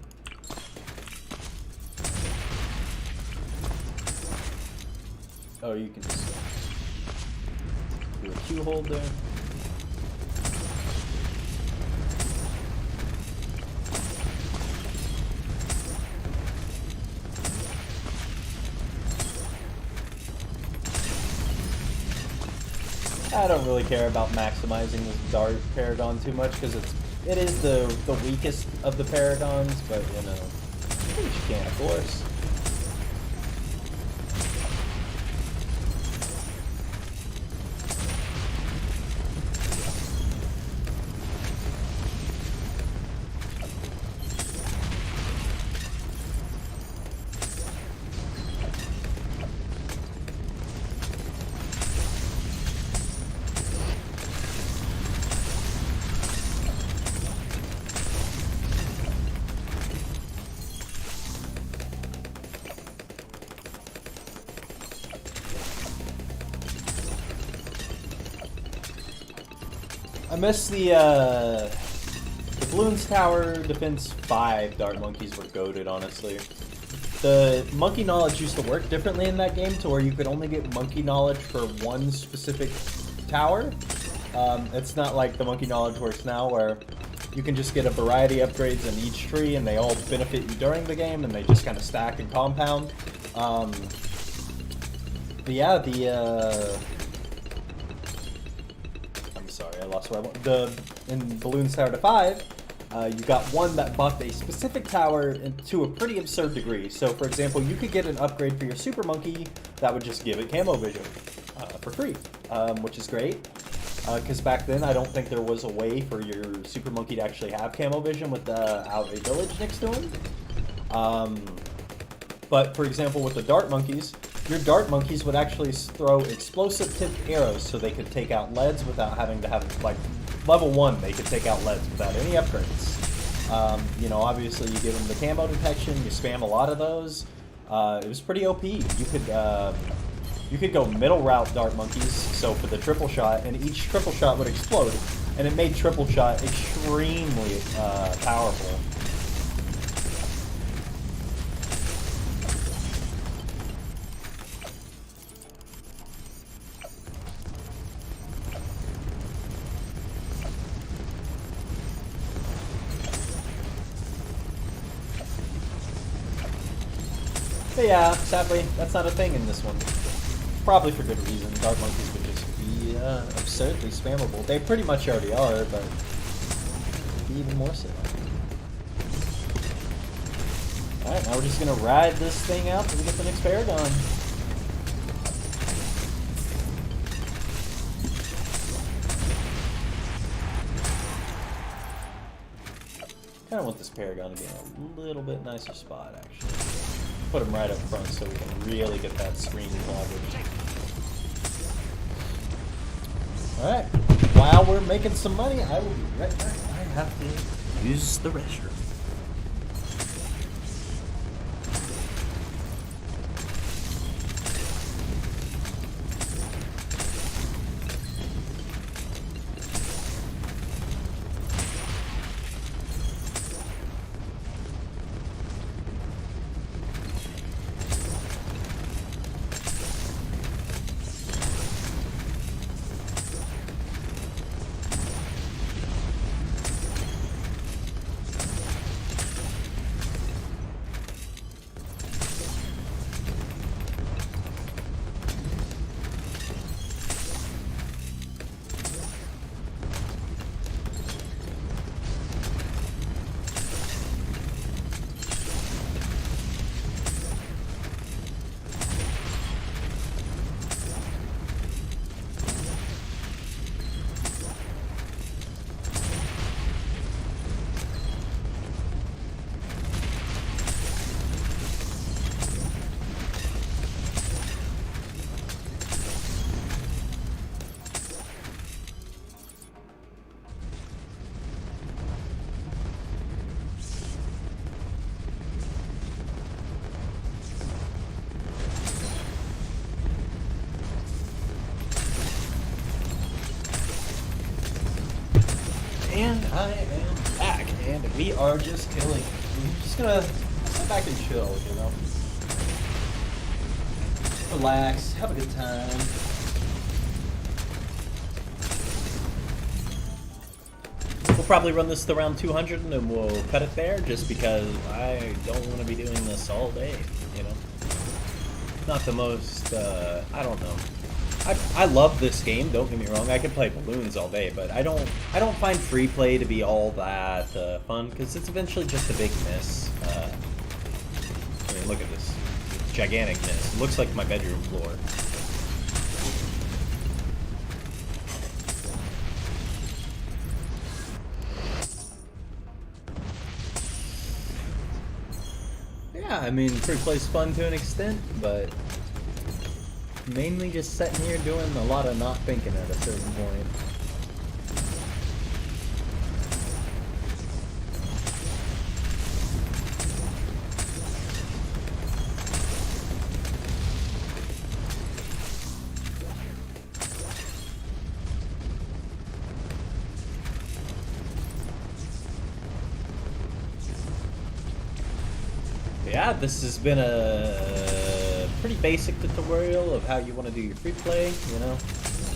Oh, you can just do a Q hold there. I don't really care about maximizing this Dart Paragon too much because it is the weakest of the Paragons, but you know, you can, of course. I miss the Bloons Tower Defense 5 Dart Monkeys were goated, honestly. The monkey knowledge used to work differently in that game to where you could only get monkey knowledge for one specific tower. It's not like the monkey knowledge works now where you can just get a variety of upgrades in each tree and they all benefit you during the game and they just kind of stack and compound. But yeah, sorry, I lost where I went. In Bloons Tower to 5, you got one that buffed a specific tower to a pretty absurd degree. So, for example, you could get an upgrade for your Super Monkey that would just give it Camo Vision for free, which is great. Because back then, I don't think there was a way for your Super Monkey to actually have Camo Vision without a village next to him. But, for example, with the Dart Monkeys, your Dart Monkeys would actually throw explosive tipped arrows so they could take out leads without having to have, like, level 1, they could take out leads without any upgrades. You know, obviously you give them the camo detection, you spam a lot of those. It was pretty OP. You could go middle route dart monkeys, so for the triple shot, and each triple shot would explode, and it made triple shot extremely powerful. But yeah, sadly, that's not a thing in this one. Probably for good reason. Dart monkeys would just be absurdly spammable. They pretty much already are, but even more so. Alright, now we're just gonna ride this thing out till we get the next paragon. Kinda want this paragon to be in a little bit nicer spot, actually. Put him right up front so we can really get that screen coverage. Alright, while we're making some money, I will be right back. I have to use the restroom. And I am back, and we are just killing it. I'm just gonna sit back and chill, you know? Relax, have a good time. We'll probably run this to around 200 and then we'll cut it there, just because I don't want to be doing this all day, you know? Not the most, I don't know. I love this game, don't get me wrong, I could play Bloons all day, but I don't find free play to be all that fun, because it's eventually just a big miss. I mean, look at this. Gigantic miss. It looks like my bedroom floor. Yeah, I mean, free play's fun to an extent, but mainly just sitting here doing a lot of not thinking at a certain point. Yeah, this has been a pretty basic tutorial of how you want to do your free play, you know.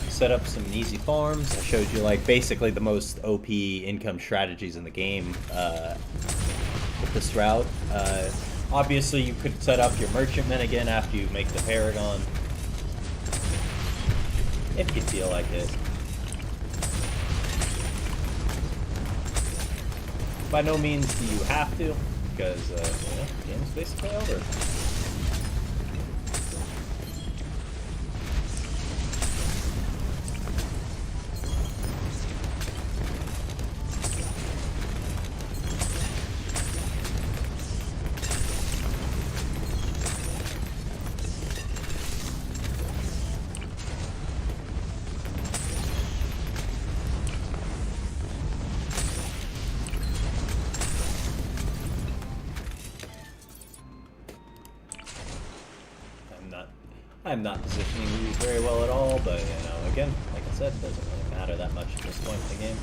Set up some easy farms. I showed you like basically the most OP income strategies in the game with this route. Obviously you could set up your merchantmen again after you make the paragon, if you feel like it. By no means do you have to, because you know, the game's basically over. I'm not positioning these very well at all, but, you know, again, like I said, it doesn't really matter that much at this point in the game.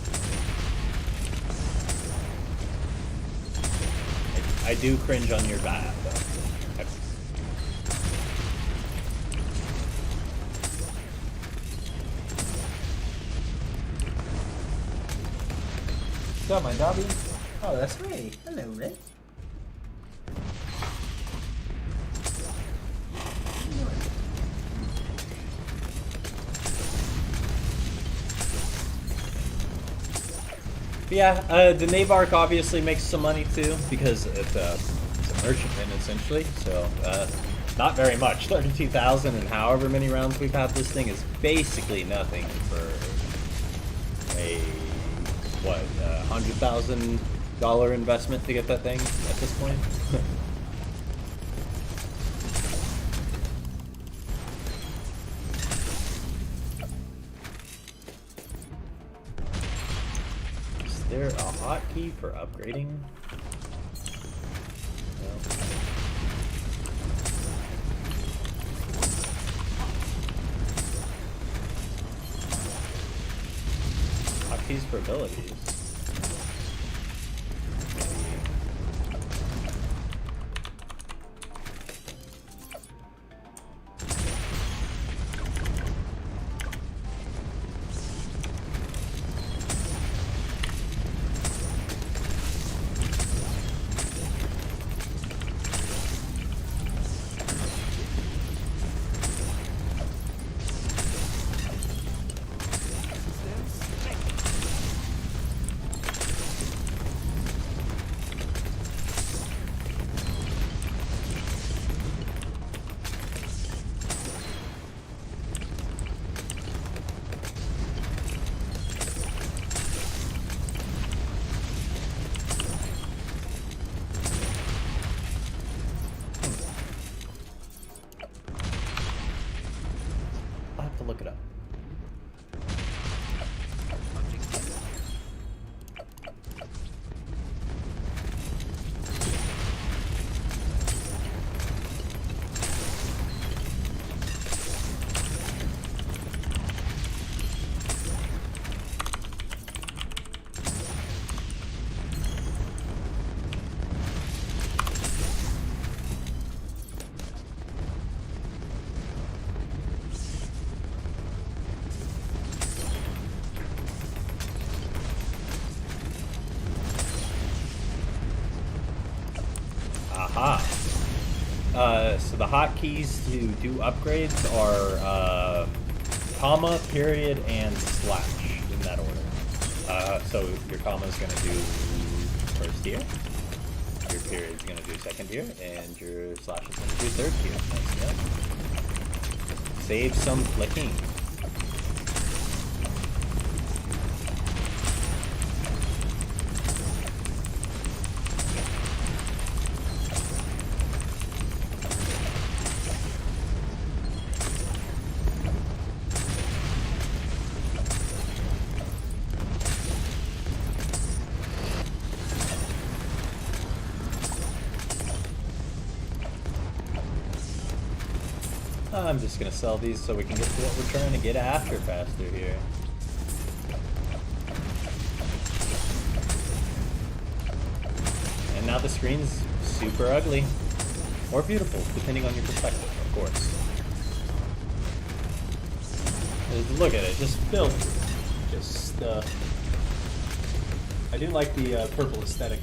I do cringe on your bat, though. Got my Dobby. Oh, that's Ray. Hello, Ray. Yeah, the Navark obviously makes some money too, because it's a merchantman essentially, so not very much. 32,000 and however many rounds we've had this thing is basically nothing for a, what, $100,000 investment to get that thing at this point. Is there a hotkey for upgrading? No. Hotkeys for abilities. Look it up. Aha. So the hotkeys to do upgrades are comma, period, and slash in that order. So your comma is going to do first tier, your period is going to do second tier, and your slash is going to do third tier. Nice, yeah. Save some flicking. I'm just gonna sell these so we can get to what we're trying to get after faster here. And now the screen's super ugly. Or beautiful, depending on your perspective, of course. Just look at it, just filthy. Just, I do like the purple aesthetic.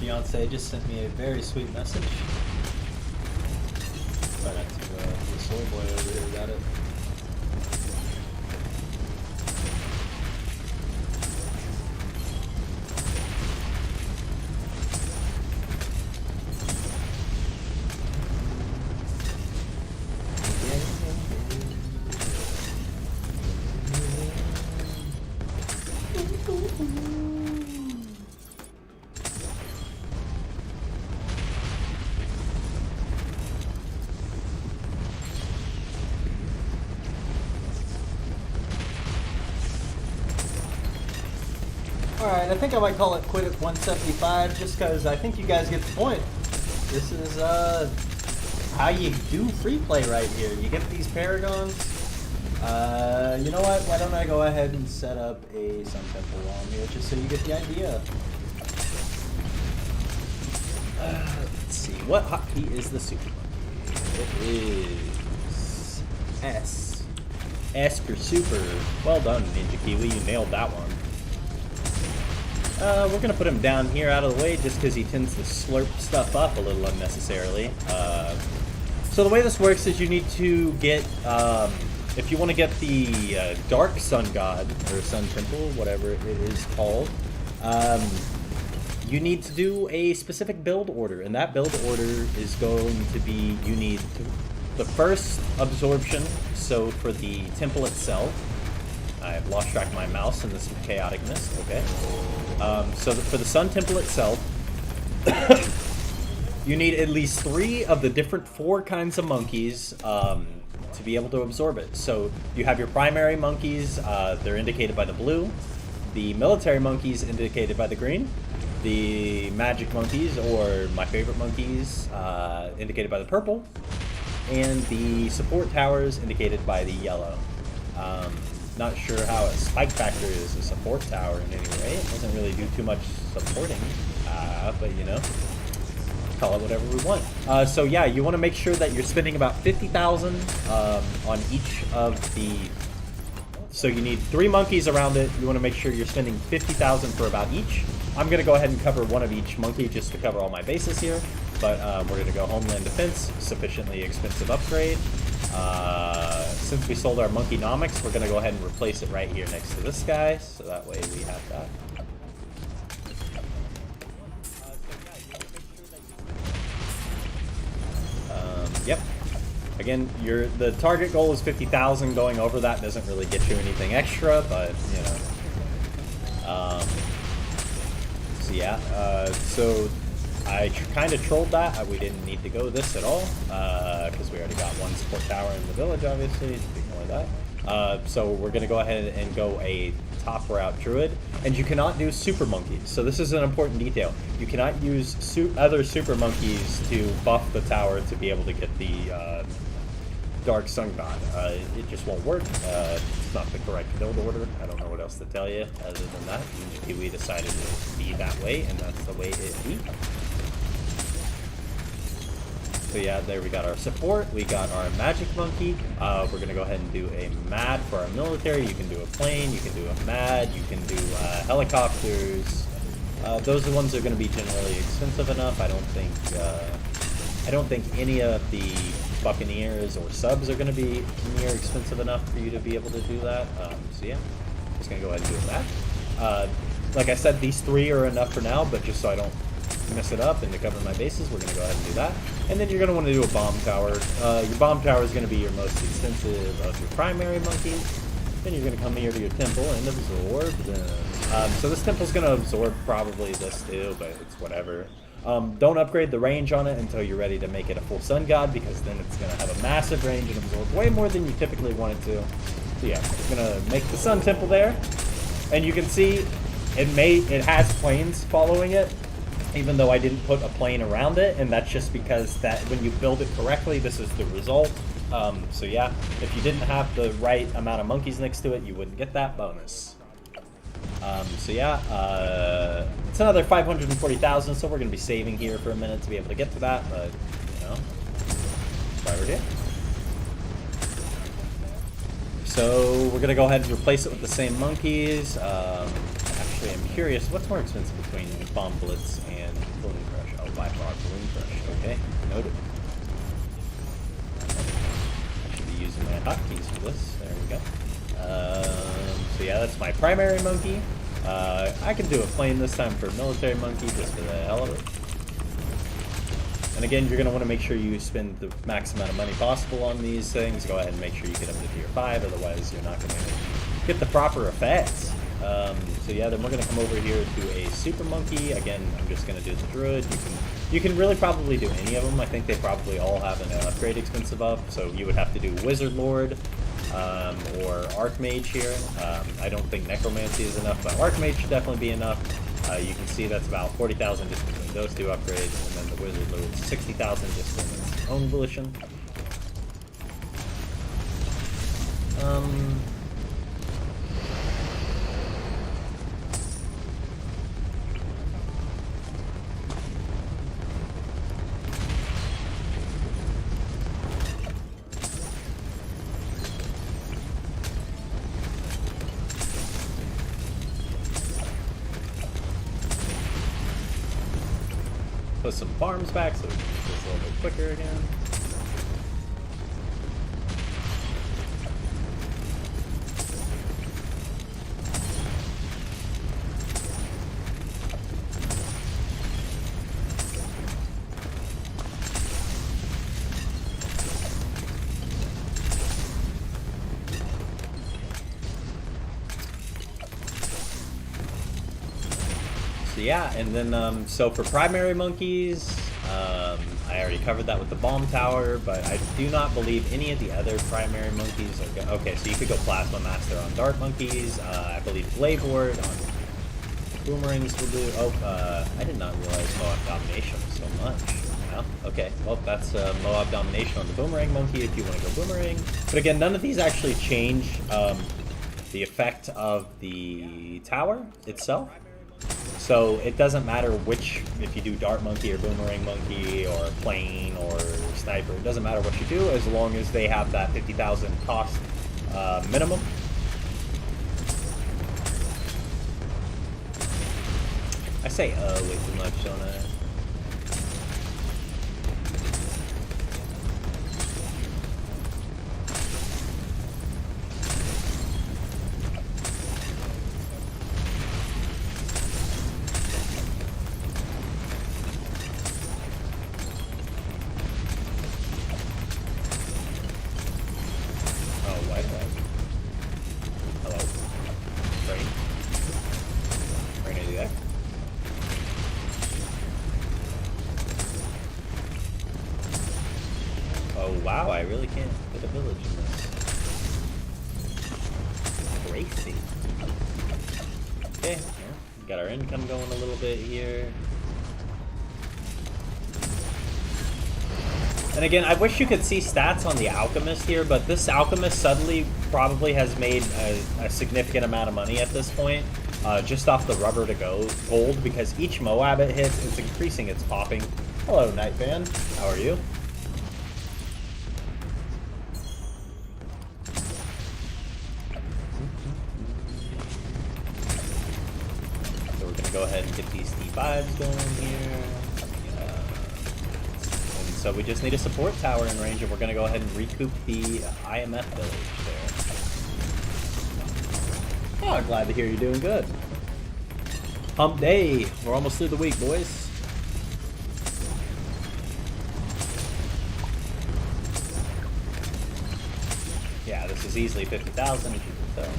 fiance just sent me a very sweet message. Try not to, the soy boy over here got it. Alright, I think I might call it quit at 175 just because I think you guys get the point. This is how you do free play right here. You get these paragons. You know what? Why don't I go ahead and set up a Sun Temple on here just so you get the idea. Let's see. What hotkey is the super monkey? It is S. S for super. Well done, Ninja Kiwi. You nailed that one. We're going to put him down here out of the way just because he tends to slurp stuff up a little unnecessarily. So the way this works is you need to get, if you want to get the Dark Sun God, or Sun Temple, whatever it is called, you need to do a specific build order. And that build order is going to be, you need the first absorption, so for the temple itself. I've lost track of my mouse in this chaoticness, okay. So for the Sun Temple itself, you need at least 3 of the different 4 kinds of monkeys to be able to absorb it. So you have your primary monkeys, they're indicated by the blue, the military monkeys indicated by the green, the magic monkeys, or my favorite monkeys, indicated by the purple, and the support towers indicated by the yellow. Not sure how a spike factor is a support tower in any way. It doesn't really do too much supporting, but you know, call it whatever we want. So yeah, you want to make sure that you're spending about 50,000 on each of the. So you need 3 monkeys around it. You want to make sure you're spending 50,000 for about each. I'm gonna go ahead and cover one of each monkey just to cover all my bases here. But we're gonna go Homeland Defense, sufficiently expensive upgrade. Since we sold our Monkeynomics, we're going to go ahead and replace it right here next to this guy, so that way we have that. Yep. Again, the target goal is 50,000. Going over that doesn't really get you anything extra, but, you know. So yeah, so I kind of trolled that. We didn't need to go this at all, because we already got 1 support tower in the village, obviously. Ignore that. So we're going to go ahead and go a top route druid. And you cannot do super monkeys. So this is an important detail. You cannot use other super monkeys to buff the tower to be able to get the Dark Sun God. It just won't work. It's not the correct build order. I don't know what else to tell you other than that. We decided to be that way, and that's the way it be. So yeah, there we got our support, we got our magic monkey. We're gonna go ahead and do a mad for our military. You can do a plane, you can do a mad, you can do helicopters. Those are the ones that are gonna be generally expensive enough. I don't think any of the Buccaneers or subs are gonna be near expensive enough for you to be able to do that. So yeah, just gonna go ahead and do that. Like I said, these 3 are enough for now, but just so I don't mess it up and to cover my bases, we're going to go ahead and do that. And then you're going to want to do a bomb tower. Your bomb tower is going to be your most expensive of your primary monkeys. Then you're going to come here to your temple and absorb them. So this temple's going to absorb probably this too, but it's whatever. Don't upgrade the range on it until you're ready to make it a full sun god, because then it's going to have a massive range and absorb way more than you typically want it to. So yeah, we're going to make the sun temple there. And you can see it has planes following it, even though I didn't put a plane around it, and that's just because that when you build it correctly, this is the result. So yeah, if you didn't have the right amount of monkeys next to it, you wouldn't get that bonus. So yeah, it's another 540,000, so we're going to be saving here for a minute to be able to get to that, but, you know, that's why we're here. So we're going to go ahead and replace it with the same monkeys. Actually, I'm curious, what's more expensive between Bomb Blitz and Balloon Crush. Oh, by far, Balloon Crush. Okay, noted. I should be using my hotkeys for this. There we go. So yeah, that's my primary monkey. I can do a plane this time for military monkey just for the hell of it. And again, you're going to want to make sure you spend the max amount of money possible on these things. Go ahead and make sure you get them to tier 5, otherwise you're not going to get the proper effects. So yeah, then we're going to come over here to a super monkey. Again, I'm just going to do the druid. You can really probably do any of them. I think they probably all have an upgrade expensive up, so you would have to do Wizard Lord or Archmage here. I don't think Necromancy is enough, but Archmage should definitely be enough. You can see that's about 40,000 just between those two upgrades, and then the Wizard Lord is 60,000 just in its own volition. Put some farms back so we can do this a little bit quicker again. So yeah, and then so for primary monkeys, I already covered that with the bomb tower, but I do not believe any of the other primary monkeys are okay, so you could go Plasma Master on dart monkeys. I believe Blade Ward on boomerangs will do. Oh, I did not realize Moab Domination was so much. Well, okay, well that's Moab Domination on the boomerang monkey if you want to go boomerang. But again, none of these actually change the effect of the tower itself. So it doesn't matter which, if you do dart monkey or boomerang monkey or plane or sniper, it doesn't matter what you do as long as they have that 50,000 cost minimum. I say way too much, don't I? Wow, I really can't get a village in this. Crazy. Okay, well, got our income going a little bit here. And again, I wish you could see stats on the Alchemist here, but this Alchemist suddenly probably has made a significant amount of money at this point, just off the rubber to go gold, because each Moab it hits, it's increasing its popping. Hello, Nightfan. How are you? Go ahead and get these D5s going here. And so we just need a support tower in range, and we're going to go ahead and recoup the IMF village there. Oh, I'm glad to hear you're doing good. Hump day. We're almost through the week, boys. Yeah, this is easily 50,000, as you can tell.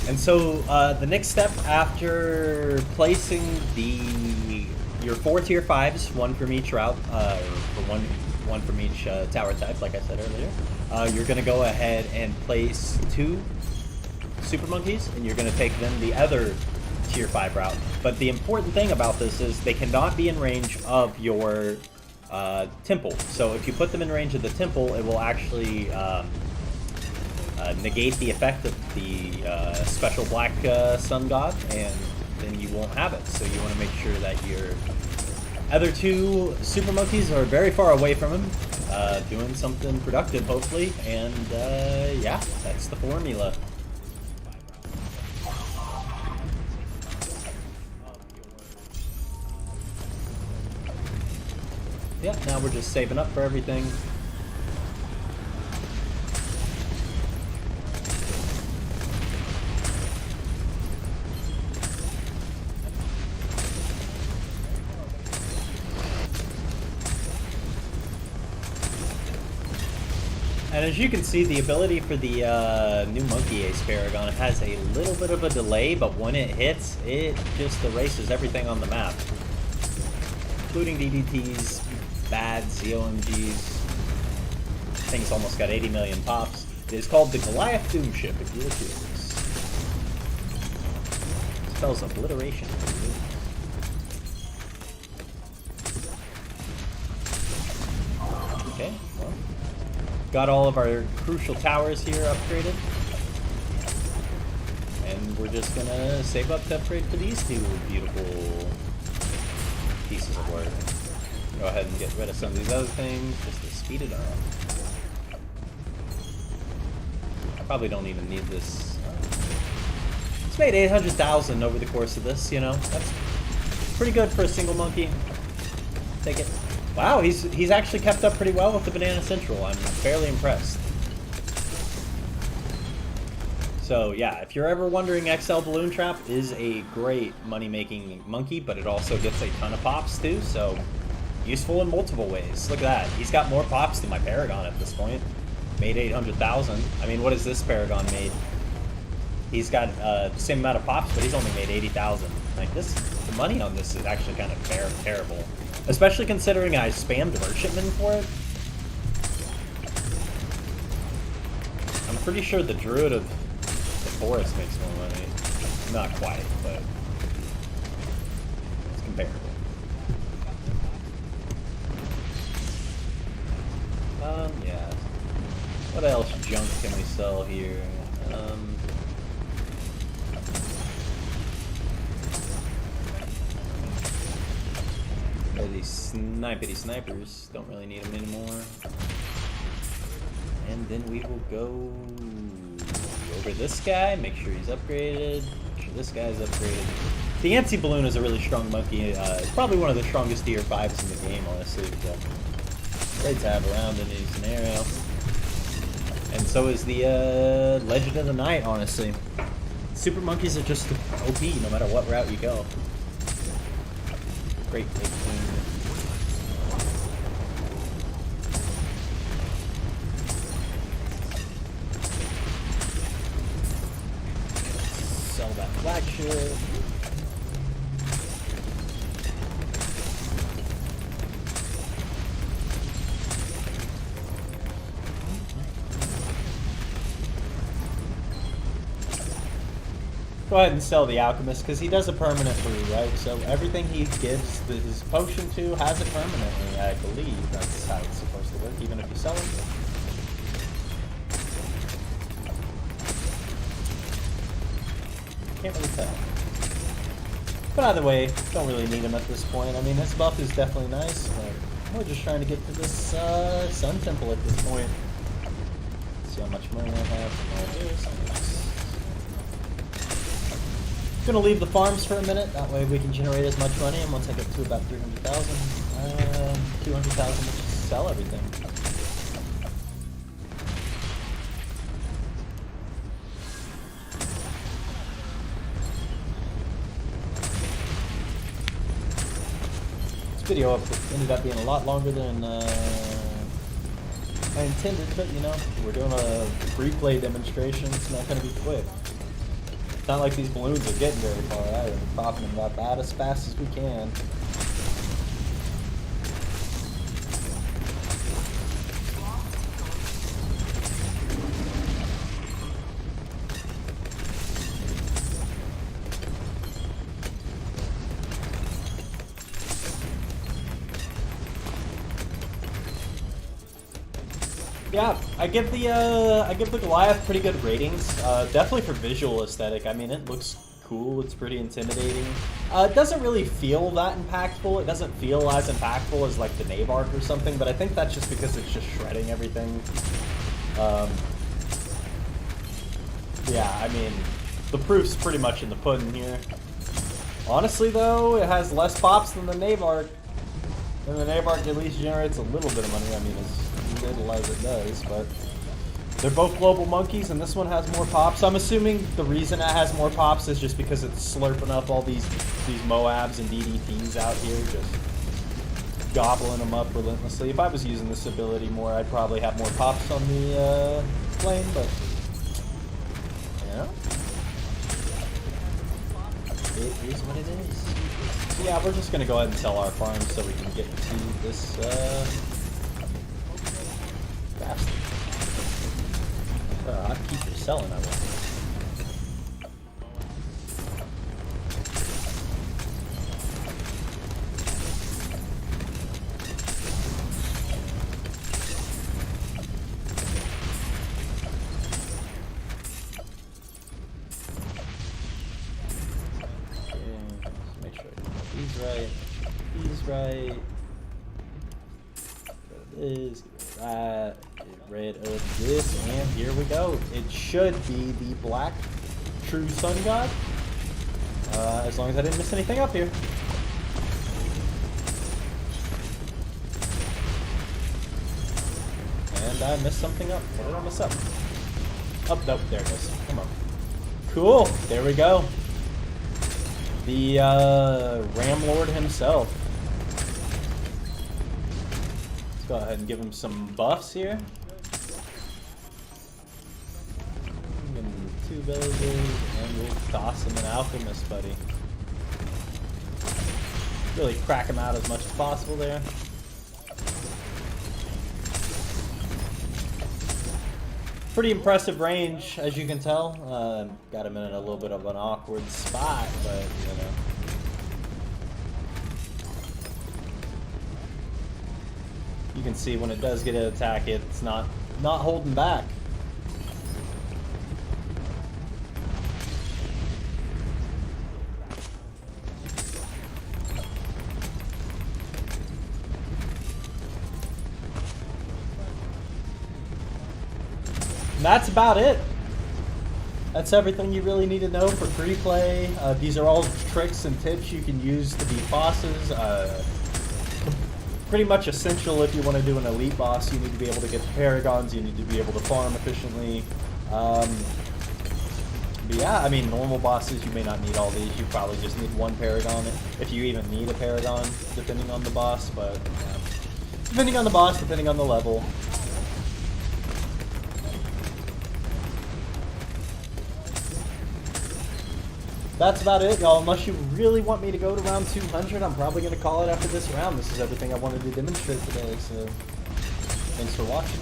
And so the next step after placing your 4 tier 5s, one from each route, or one from each tower type, like I said earlier, you're going to go ahead and place 2 super monkeys, and you're going to take them the other tier 5 route. But the important thing about this is they cannot be in range of your temple. So if you put them in range of the temple, it will actually negate the effect of the special black sun god, and then you won't have it. So you want to make sure that your other two super monkeys are very far away from him, doing something productive, hopefully. And yeah, that's the formula. Yeah, now we're just saving up for everything. And as you can see, the ability for the new Monkey Ace Paragon has a little bit of a delay, but when it hits, it just erases everything on the map. Including DDTs, BADs, ZOMGs. Thing's almost got 80 million pops. It is called the Goliath Doom Ship, if you were curious. It spells obliteration. Okay, well. Got all of our crucial towers here upgraded. And we're just gonna save up to upgrade for these two beautiful pieces of work. Go ahead and get rid of some of these other things just to speed it up. I probably don't even need this. It's made 800,000 over the course of this, you know. That's pretty good for a single monkey. Take it. Wow, he's actually kept up pretty well with the Banana Central. I'm fairly impressed. So yeah, if you're ever wondering, XL Balloon Trap is a great money-making monkey, but it also gets a ton of pops too, so useful in multiple ways. Look at that. He's got more pops than my Paragon at this point. Made 800,000. I mean, what has this Paragon made? He's got the same amount of pops, but he's only made 80,000. Like this, the money on this is actually kind of terrible. Especially considering I spammed Merchantman for it. I'm pretty sure the Druid of the Forest makes more money. Not quite, but it's comparable. Yeah. What else junk can we sell here? These snipity snipers, don't really need them anymore. And then we will go over this guy, make sure he's upgraded, make sure this guy's upgraded. The anti-balloon is a really strong monkey. It's probably one of the strongest tier 5s in the game, honestly. Great to have around in any scenario. And so is the Legend of the Night, honestly. Super monkeys are just OP no matter what route you go. Great big queen. Sell that flagship. Go ahead and sell the Alchemist, because he does a permanent brew, right? So everything he gives his potion to has it permanently, I believe. That's how it's supposed to work, even if you sell him. Can't really tell. But either way, don't really need him at this point. I mean, his buff is definitely nice, but we're just trying to get to this Sun Temple at this point. See how much money I have from all this. Gonna leave the farms for a minute, that way we can generate as much money, and once I get to about 300,000, 200,000, we'll just sell everything. This video ended up being a lot longer than I intended, but you know, we're doing a freeplay demonstration, it's not gonna be quick. It's not like these balloons are getting very far either. We're popping them about that as fast as we can. Yeah, I give the Goliath pretty good ratings. Definitely for visual aesthetic. I mean, it looks cool. It's pretty intimidating. It doesn't really feel that impactful. It doesn't feel as impactful as like the Navark or something. But I think that's just because it's just shredding everything. Yeah, I mean, the proof's pretty much in the pudding here. Honestly, though, it has less pops than the Navark. And the Navark at least generates a little bit of money. I mean, as little as it does, but they're both global monkeys, and this one has more pops. I'm assuming the reason it has more pops is just because it's slurping up all these Moabs and DDTs out here, just gobbling them up relentlessly. If I was using this ability more, I'd probably have more pops on the plane, but yeah. It is what it is. So yeah, we're just gonna go ahead and sell our farm so we can get to this bastard. I'll keep you selling, I want. Right. Get rid of this, get rid of that, get rid of this, and here we go. It should be the black true sun god. As long as I didn't miss anything up here. And I missed something up. What did I miss up? Oh, nope, there it is. Come on. Cool, there we go. The Ram Lord himself. Let's go ahead and give him some buffs here. Give him 2 villages, and we'll toss him an alchemist, buddy. Really crack him out as much as possible there. Pretty impressive range, as you can tell. Got him in a little bit of an awkward spot, but you know. You can see when it does get an attack, it's not holding back. And that's about it. That's everything you really need to know for free play. These are all tricks and tips you can use to beat bosses. Pretty much essential if you want to do an elite boss. You need to be able to get the paragons, you need to be able to farm efficiently. But yeah, I mean, normal bosses, you may not need all these. You probably just need 1 paragon, if you even need a paragon, depending on the boss. But yeah. Depending on the boss, depending on the level. That's about it, y'all. Unless you really want me to go to round 200, I'm probably going to call it after this round. This is everything I wanted to demonstrate today, so thanks for watching.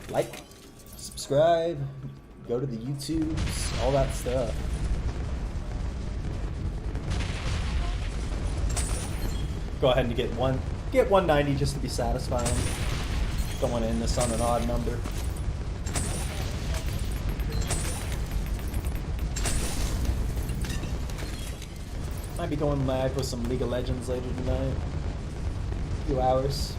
Like, subscribe, go to the YouTubes, all that stuff. Go ahead and get 190 just to be satisfying. Don't want to end this on an odd number. Might be going live with some League of Legends later tonight. A few hours.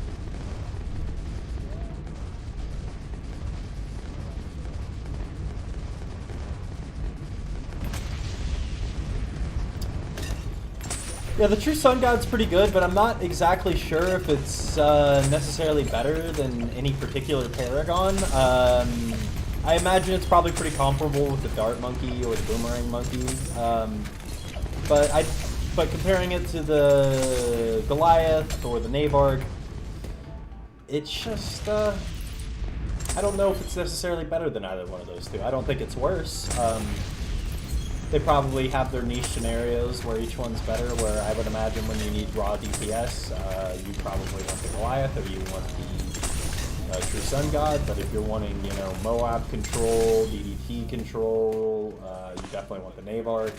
Yeah, the True Sun God's pretty good, but I'm not exactly sure if it's necessarily better than any particular paragon. I imagine it's probably pretty comparable with the Dart Monkey or the Boomerang Monkey. But comparing it to the Goliath or the Navark, it's just, I don't know if it's necessarily better than either one of those two. I don't think it's worse. They probably have their niche scenarios where each one's better, where I would imagine when you need raw DPS, you probably want the Goliath or you want the True Sun God, but if you're wanting, you know, Moab control, DDT control, you definitely want the Navark.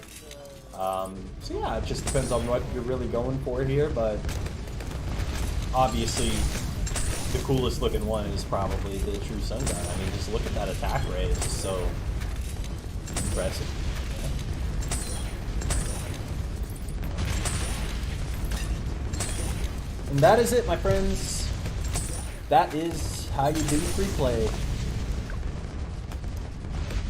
So yeah, it just depends on what you're really going for here, but obviously the coolest looking one is probably the True Sun God. I mean, just look at that attack rate. It's just so impressive. And that is it, my friends. That is how you do free play.